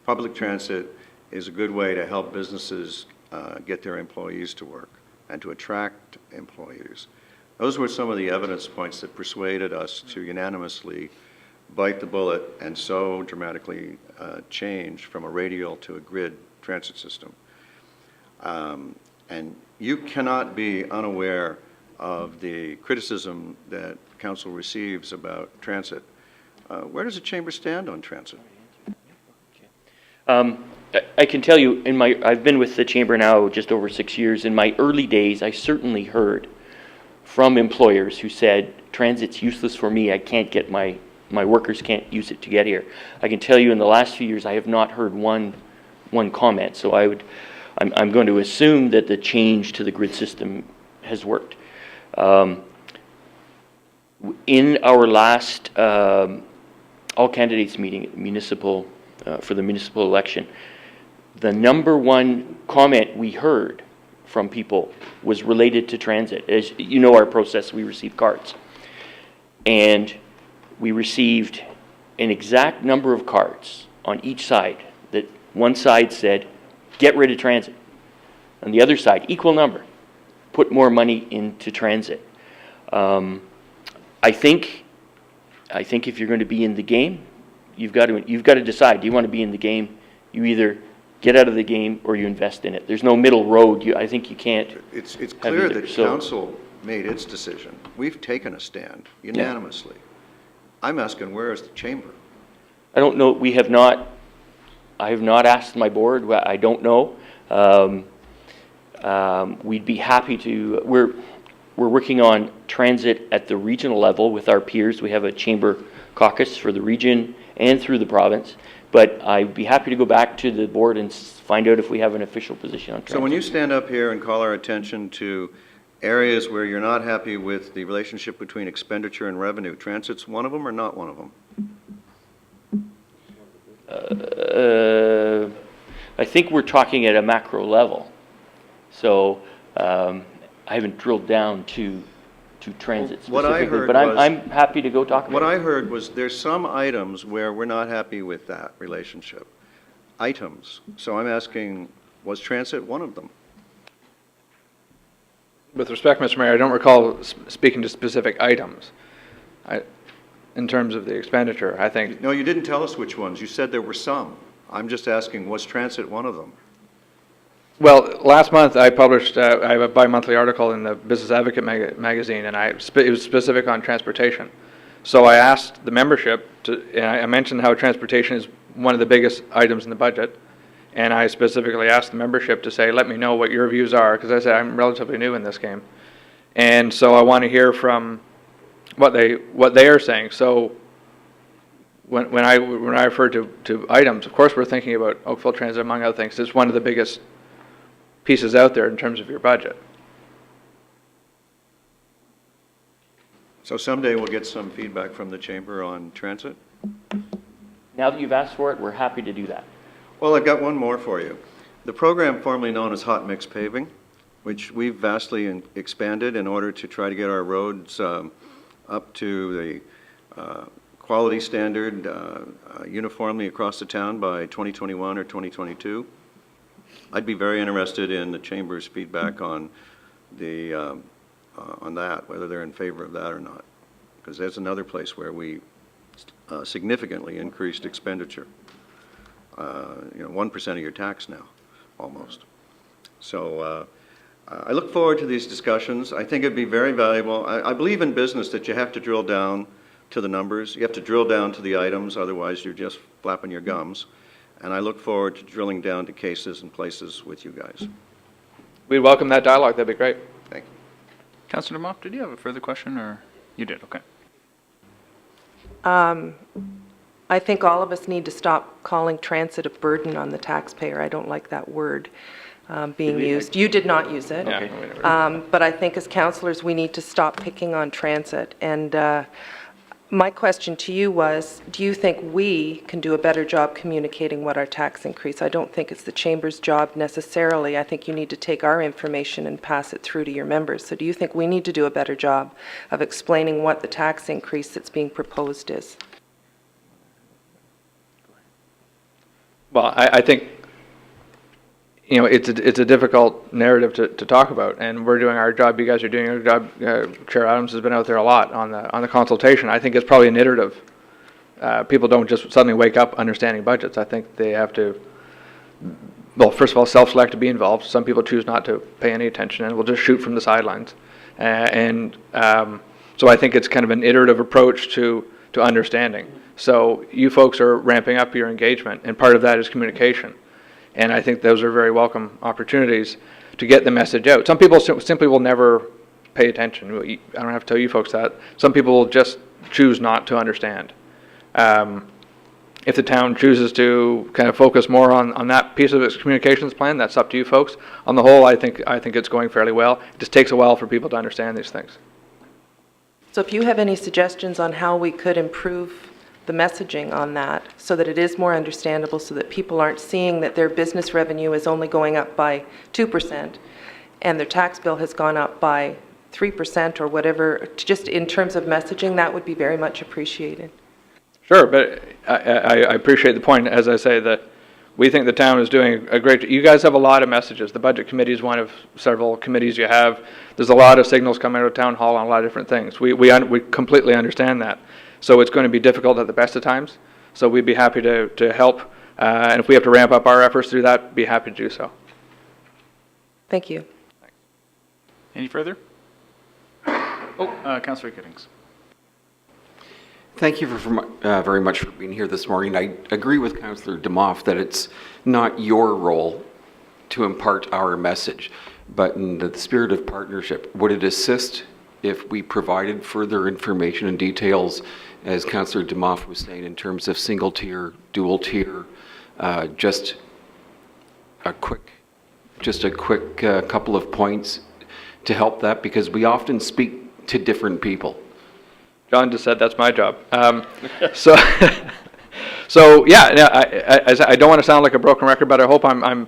public transit is a good way to help businesses get their employees to work and to attract employees. Those were some of the evidence points that persuaded us to unanimously bite the bullet and so dramatically change from a radial to a grid transit system. And you cannot be unaware of the criticism that council receives about transit. Where does the chamber stand on transit? I can tell you, I've been with the chamber now just over 6 years. In my early days, I certainly heard from employers who said, transit's useless for me, I can't get my workers can't use it to get here. I can tell you in the last few years, I have not heard one comment. So I'm going to assume that the change to the grid system has worked. In our last all candidates meeting at municipal for the municipal election, the number one comment we heard from people was related to transit. As you know, our process, we receive cards. And we received an exact number of cards on each side that one side said, get rid of transit. On the other side, equal number, put more money into transit. I think if you're going to be in the game, you've got to decide, do you want to be in the game? You either get out of the game or you invest in it. There's no middle road. I think you can't. It's clear that council made its decision. We've taken a stand unanimously. Yeah. I'm asking, where is the chamber? I don't know. I have not asked my board. I don't know. We'd be happy to. We're working on transit at the regional level with our peers. We have a chamber caucus for the region and through the province. But I'd be happy to go back to the board and find out if we have an official position on transit. So when you stand up here and call our attention to areas where you're not happy with the relationship between expenditure and revenue, transit's one of them or not one of them? I think we're talking at a macro level. So I haven't drilled down to transit specifically, what I heard but I'm happy to go talk about it. What I heard was there's some items where we're not happy with that relationship. Items. So I'm asking, was transit one of them? With respect, Mr. Mayor, I don't recall speaking to specific items. In terms of the expenditure, I think... No, you didn't tell us which ones. You said there were some. I'm just asking, was transit one of them? Well, last month I published, I have a bi-monthly article in the Business Advocate magazine, and it was specific on transportation. So I asked the membership and I mentioned how transportation is one of the biggest items in the budget, and I specifically asked the membership to say, let me know what your views are, because I said I'm relatively new in this game. And so I want to hear from what they are saying. So when I refer to items, of course we're thinking about Oakville Transit, among other things. It's one of the biggest pieces out there in terms of your budget. So someday we'll get some feedback from the chamber on transit? Now that you've asked for it, we're happy to do that. Well, I've got one more for you. The program formerly known as hot mix paving, which we've vastly expanded in order to try to get our roads up to the quality standard uniformly across the town by 2021 or 2022. I'd be very interested in the chamber's feedback on the on that, whether they're in favor of that or not, because there's another place where we significantly increased expenditure. 1% of your tax now, almost. So I look forward to these discussions. I think it'd be very valuable. I believe in business that you have to drill down to the numbers. You have to drill down to the items, otherwise you're just flapping your gums. And I look forward to drilling down to cases and places with you guys. We'd welcome that dialogue. That'd be great. Thank you. Councilor Moff, did you have a further question, or you did? Okay. I think all of us need to stop calling transit a burden on the taxpayer. I don't like that word being used. You did not use it. Yeah. But I think as councillors, we need to stop picking on transit. And my question to you was, do you think we can do a better job communicating what our tax increase? I don't think it's the chamber's job necessarily. I think you need to take our information and pass it through to your members. So do you think we need to do a better job of explaining what the tax increase that's being proposed is? Well, I think, it's a difficult narrative to talk about, and we're doing our job. You guys are doing your job. Chair Adams has been out there a lot on the consultation. I think it's probably an iterative. People don't just suddenly wake up understanding budgets. I think they have to, well, first of all, self-select to be involved. Some people choose not to pay any attention and will just shoot from the sidelines. So I think it's kind of an iterative approach to understanding. So you folks are ramping up your engagement, and part of that is communication. And I think those are very welcome opportunities to get the message out. Some people simply will never pay attention. I don't have to tell you folks that. Some people will just choose not to understand. If the town chooses to kind of focus more on that piece of its communications plan, that's up to you folks. On the whole, I think it's going fairly well. It just takes a while for people to understand these things. So if you have any suggestions on how we could improve the messaging on that so that it is more understandable, so that people aren't seeing that their business revenue is only going up by 2% and their tax bill has gone up by 3% or whatever, just in terms of messaging, that would be very much appreciated. Sure, but I appreciate the point. As I say, that we think the town is doing a great job. You guys have a lot of messages. The budget committee is one of several committees you have. There's a lot of signals coming out of town hall on a lot of different things. We completely understand that. So it's going to be difficult at the best of times. So we'd be happy to help. And if we have to ramp up our efforts through that, be happy to do so. Thank you. Any further? Oh, Councillor Giddings. Thank you very much for being here this morning. I agree with Councillor Demoff that it's not your role to impart our message, but in the spirit of partnership, would it assist if we provided further information and details, as Councillor Demoff was saying, in terms of single tier, dual tier, just a quick couple of points to help that, because we often speak to different people. John just said that's my job. So yeah, I don't want to sound like a broken record, but I hope I'm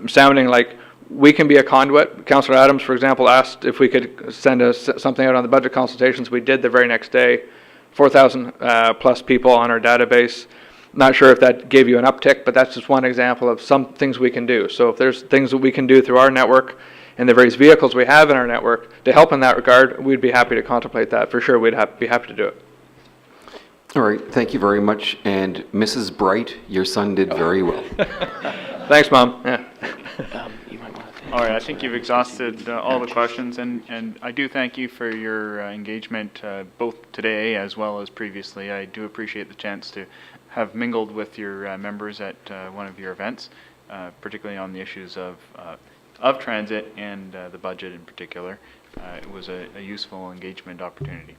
sounding like we can be a conduit. Councillor Adams, for example, asked if we could send something out on the budget consultations. We did the very next day. 4,000 plus people on our database. Not sure if that gave you an uptick, but that's just one example of some things we can do. So if there's things that we can do through our network and the various vehicles we have in our network to help in that regard, we'd be happy to contemplate that. For sure, we'd be happy to do it. All right, thank you very much. And Mrs. Bright, your son did very well. Thanks, Mom. Yeah. You might want to thank All right, I think you've exhausted all the questions, and I do thank you for your engagement both today as well as previously. I do appreciate the chance to have mingled with your members at one of your events, particularly on the issues of transit and the budget in particular. It was a useful engagement opportunity.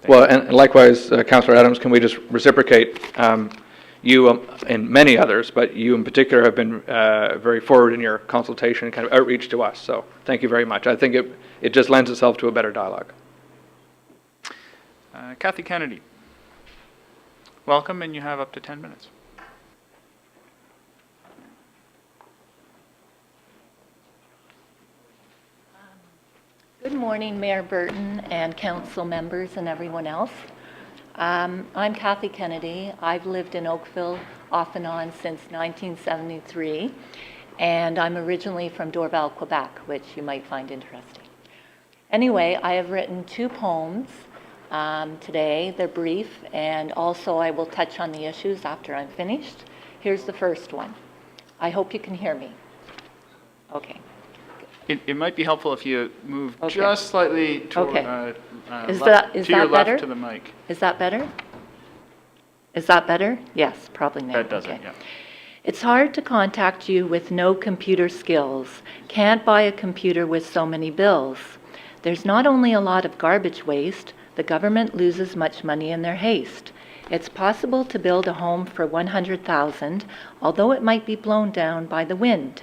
Well, and likewise, Councillor Adams, can we just reciprocate? You and many others, but you in particular have been very forward in your consultation and kind of outreach to us. So thank you very much. I think it just lends itself to a better dialogue. Kathy Kennedy, welcome, and you have up to 10 minutes. Good morning, Mayor Burton and council members and everyone else. I'm Kathy Kennedy. I've lived in Oakville off and on since 1973, and I'm originally from Dorval, Quebec, which you might find interesting. Anyway, I have written 2 poems today. They're brief, and also I will touch on the issues after I'm finished. Here's the first one. I hope you can hear me. Okay. It might be helpful if you move just slightly to, Okay. Is left, that to your better? left to the mic. Is that better? Is that better? Yes, probably now. That does it, Okay. yeah. It's hard to contact you with no computer skills. Can't buy a computer with so many bills. There's not only a lot of garbage waste, the government loses much money in their haste. It's possible to build a home for $100,000, although it might be blown down by the wind.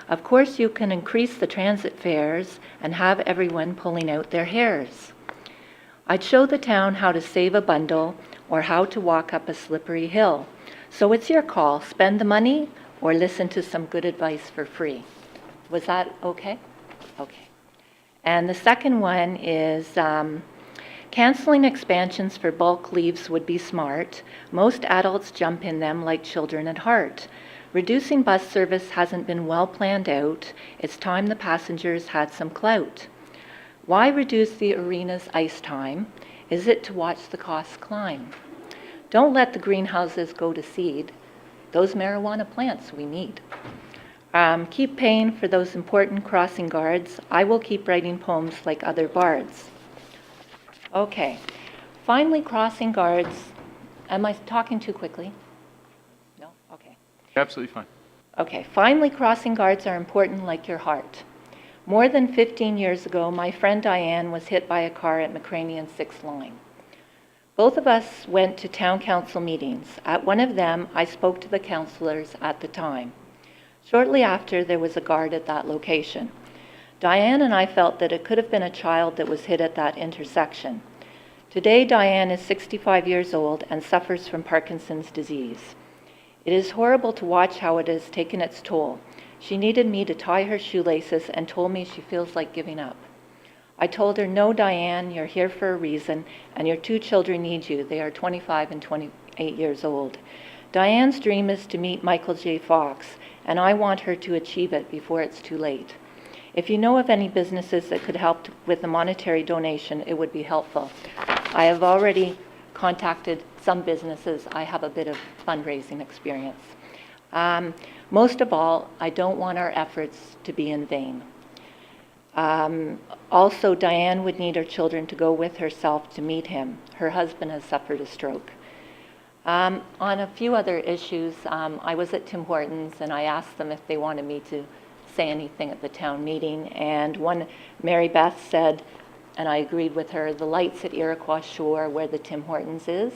Of course, you can increase the transit fares and have everyone pulling out their hairs. I'd show the town how to save a bundle or how to walk up a slippery hill. So it's your call. Spend the money or listen to some good advice for free. Was that okay? Okay. And the second one is canceling expansions for bulk leaves would be smart. Most adults jump in them like children at heart. Reducing bus service hasn't been well planned out. It's time the passengers had some clout. Why reduce the arena's ice time? Is it to watch the costs climb? Don't let the greenhouses go to seed. Those marijuana plants we need. Keep paying for those important crossing guards. I will keep writing poems like other bards. Okay, finally crossing guards. Am I talking too quickly? No? Okay. Absolutely fine. Okay, finally crossing guards are important like your heart. More than 15 years ago, my friend Diane was hit by a car at McCraney and 6th Line. Both of us went to town council meetings. At one of them, I spoke to the councillors at the time. Shortly after, there was a guard at that location. Diane and I felt that it could have been a child that was hit at that intersection. Today, Diane is 65 years old and suffers from Parkinson's disease. It is horrible to watch how it has taken its toll. She needed me to tie her shoelaces and told me she feels like giving up. I told her, no, Diane, you're here for a reason, and your 2 children need you. They are 25 and 28 years old. Diane's dream is to meet Michael J. Fox, and I want her to achieve it before it's too late. If you know of any businesses that could help with the monetary donation, it would be helpful. I have already contacted some businesses. I have a bit of fundraising experience. Most of all, I don't want our efforts to be in vain. Also, Diane would need her children to go with herself to meet him. Her husband has suffered a stroke. On a few other issues, I was at Tim Hortons and I asked them if they wanted me to say anything at the town meeting, and Mary Beth said, and I agreed with her, the lights at Iroquois Shore, where the Tim Hortons is,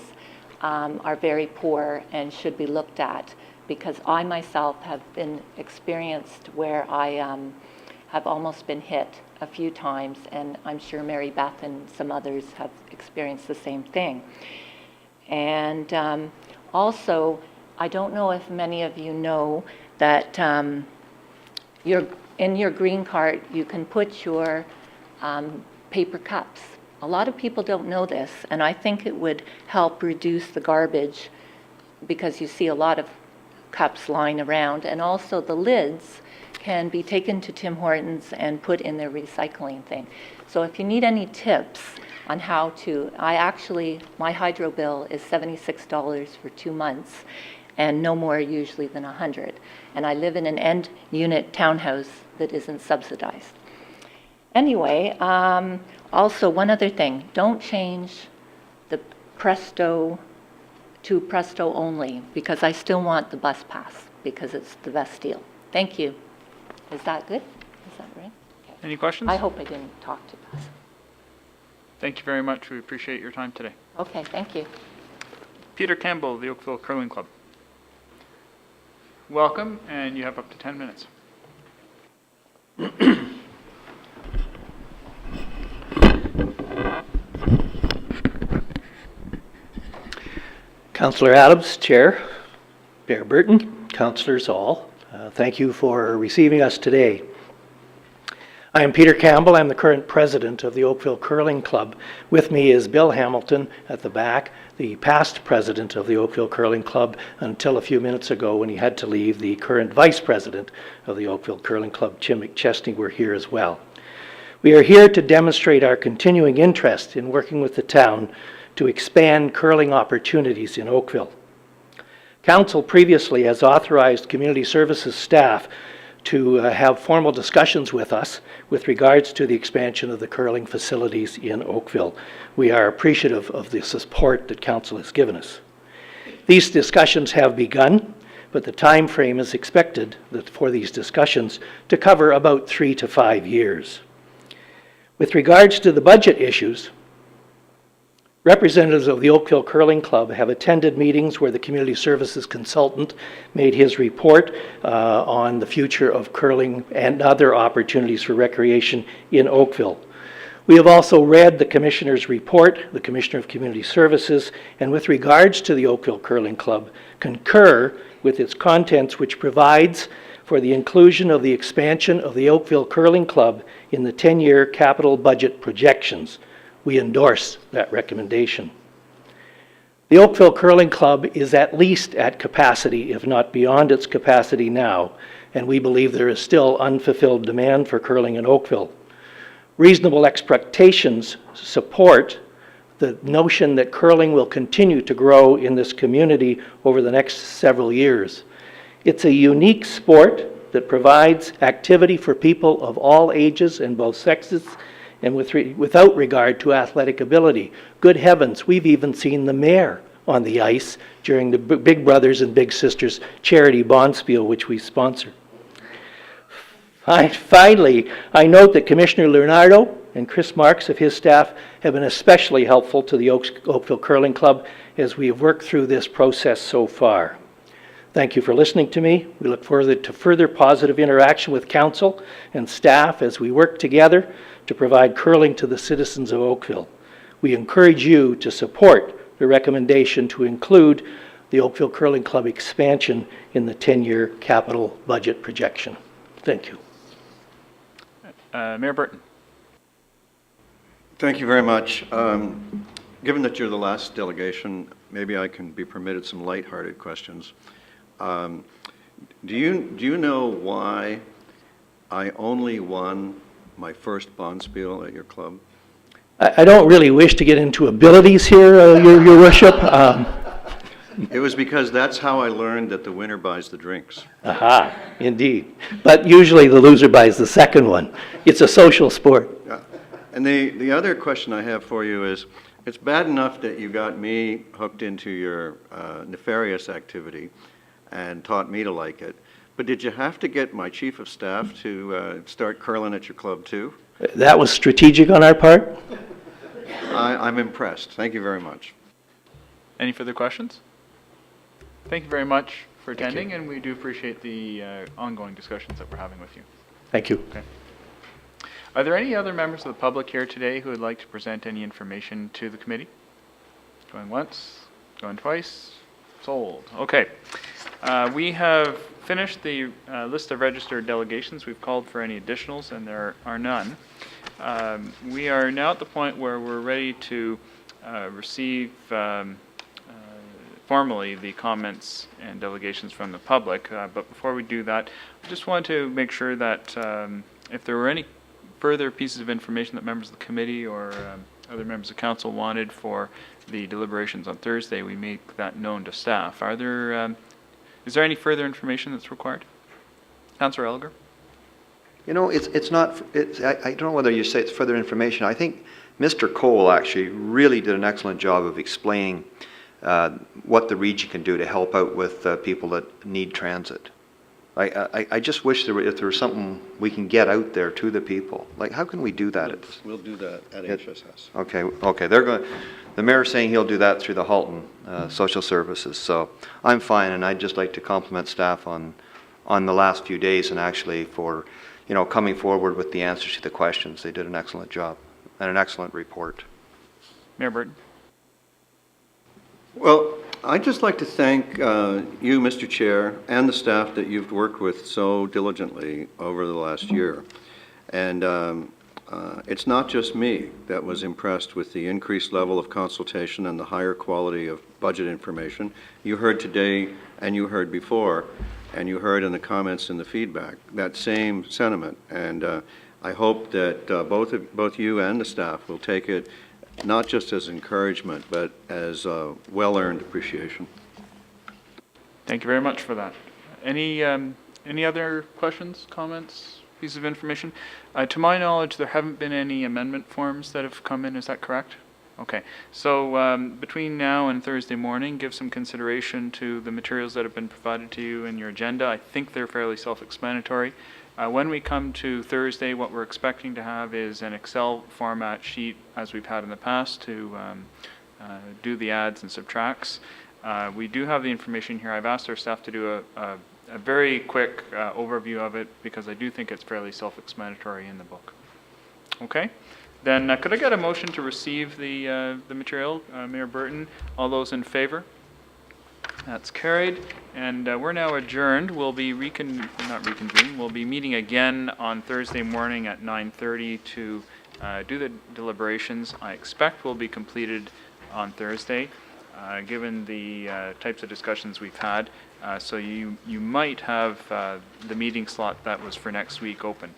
are very poor and should be looked at, because I myself have been experienced where I have almost been hit a few times, and I'm sure Mary Beth and some others have experienced the same thing. And also, I don't know if many of you know that in your green cart, you can put your paper cups. A lot of people don't know this, and I think it would help reduce the garbage, because you see a lot of cups lying around, and also the lids can be taken to Tim Hortons and put in their recycling thing. So if you need any tips, on how to, my hydro bill is $76 for 2 months and no more usually than 100. And I live in an end unit townhouse that isn't subsidized. Anyway, also one other thing, don't change the Presto to Presto only, because I still want the bus pass, because it's the best deal. Thank you. Is that good? Is that right? Okay. Any questions? I hope I didn't talk too fast. Thank you very much. We appreciate your time today. Okay, thank you. Peter Campbell, the Oakville Curling Club. Welcome, and you have up to 10 minutes. Councillor Adams, Chair, Mayor Burton, Councillors all, thank you for receiving us today. I am Peter Campbell. I'm the current president of the Oakville Curling Club. With me is Bill Hamilton at the back, the past president of the Oakville Curling Club until a few minutes ago when he had to leave. The current vice president of the Oakville Curling Club, Jim McChesney, were here as well. We are here to demonstrate our continuing interest in working with the town to expand curling opportunities in Oakville. Council previously has authorized community services staff to have formal discussions with us with regards to the expansion of the curling facilities in Oakville. We are appreciative of the support that Council has given us. These discussions have begun, but the time frame is expected for these discussions to cover about 3 to 5 years. With regards to the budget issues, representatives of the Oakville Curling Club have attended meetings where the community services consultant made his report on the future of curling and other opportunities for recreation in Oakville. We have also read the Commissioner's report, the Commissioner of Community Services, and with regards to the Oakville Curling Club, concur with its contents, which provides for the inclusion of the expansion of the Oakville Curling Club in the 10-year capital budget projections. We endorse that recommendation. The Oakville Curling Club is at least at capacity, if not beyond its capacity now, and we believe there is still unfulfilled demand for curling in Oakville. Reasonable expectations support the notion that curling will continue to grow in this community over the next several years. It's a unique sport that provides activity for people of all ages and both sexes, and without regard to athletic ability. Good heavens, we've even seen the mayor on the ice during the Big Brothers and Big Sisters charity bonspiel, which we sponsor. Finally, I note that Commissioner Leonardo and Chris Marks of his staff have been especially helpful to the Oakville Curling Club as we have worked through this process so far. Thank you for listening to me. We look forward to further positive interaction with Council and staff as we work together to provide curling to the citizens of Oakville. We encourage you to support the recommendation to include the Oakville Curling Club expansion in the 10-year capital budget projection. Thank you. Mayor Burton. Thank you very much. Given that you're the last delegation, maybe I can be permitted some lighthearted questions. Do you know why I only won my first bonspiel at your club? I don't really wish to get into abilities here, your worship. It was because that's how I learned that the winner buys the drinks. Aha, indeed. But usually the loser buys the second one. It's a social sport. Yeah. And the other question I have for you is, it's bad enough that you got me hooked into your nefarious activity and taught me to like it, but did you have to get my chief of staff to start curling at your club too? That was strategic on our part. I'm impressed. Thank you very much. Any further questions? Thank you very much for attending, and we do appreciate the ongoing discussions that we're having with you. Thank you. Okay. Are there any other members of the public here today who would like to present any information to the committee? Going once, going twice, sold. Okay. We have finished the list of registered delegations. We've called for any additionals, and there are none. We are now at the point where we're ready to receive formally the comments and delegations from the public. But before we do that, I just wanted to make sure that if there were any further pieces of information that members of the committee or other members of council wanted for the deliberations on Thursday, we make that known to staff. Is there any further information that's required? Councillor Elgar? You know, it's not, I don't know whether you say it's further information. I think Mr. Cole actually really did an excellent job of explaining what the region can do to help out with people that need transit. I just wish if there was something we can get out there to the people. Like, how can we do that? We'll do that at HSS. Okay. The mayor's saying he'll do that through the Halton Social Services. So I'm fine, and I'd just like to compliment staff on the last few days and actually for, coming forward with the answers to the questions. They did an excellent job and an excellent report. Mayor Burton? Well, I'd just like to thank you, Mr. Chair, and the staff that you've worked with so diligently over the last year. And it's not just me that was impressed with the increased level of consultation and the higher quality of budget information. You heard today, and you heard before, and you heard in the comments and the feedback, that same sentiment. And I hope that both you and the staff will take it not just as encouragement, but as well-earned appreciation. Thank you very much for that. Any other questions, comments, pieces of information? To my knowledge, there haven't been any amendment forms that have come in. Is that correct? Okay. So between now and Thursday morning, give some consideration to the materials that have been provided to you in your agenda. I think they're fairly self-explanatory. When we come to Thursday, what we're expecting to have is an Excel format sheet, as we've had in the past, to do the adds and subtracts. We do have the information here. I've asked our staff to do a very quick overview of it because I do think it's fairly self-explanatory in the book. Okay? Then could I get a motion to receive the material? Mayor Burton, all those in favor? That's carried, and we're now adjourned. We'll be we'll be meeting again on Thursday morning at 9:30 to do the deliberations. I expect will be completed on Thursday, given the types of discussions we've had. So you might have the meeting slot that was for next week open.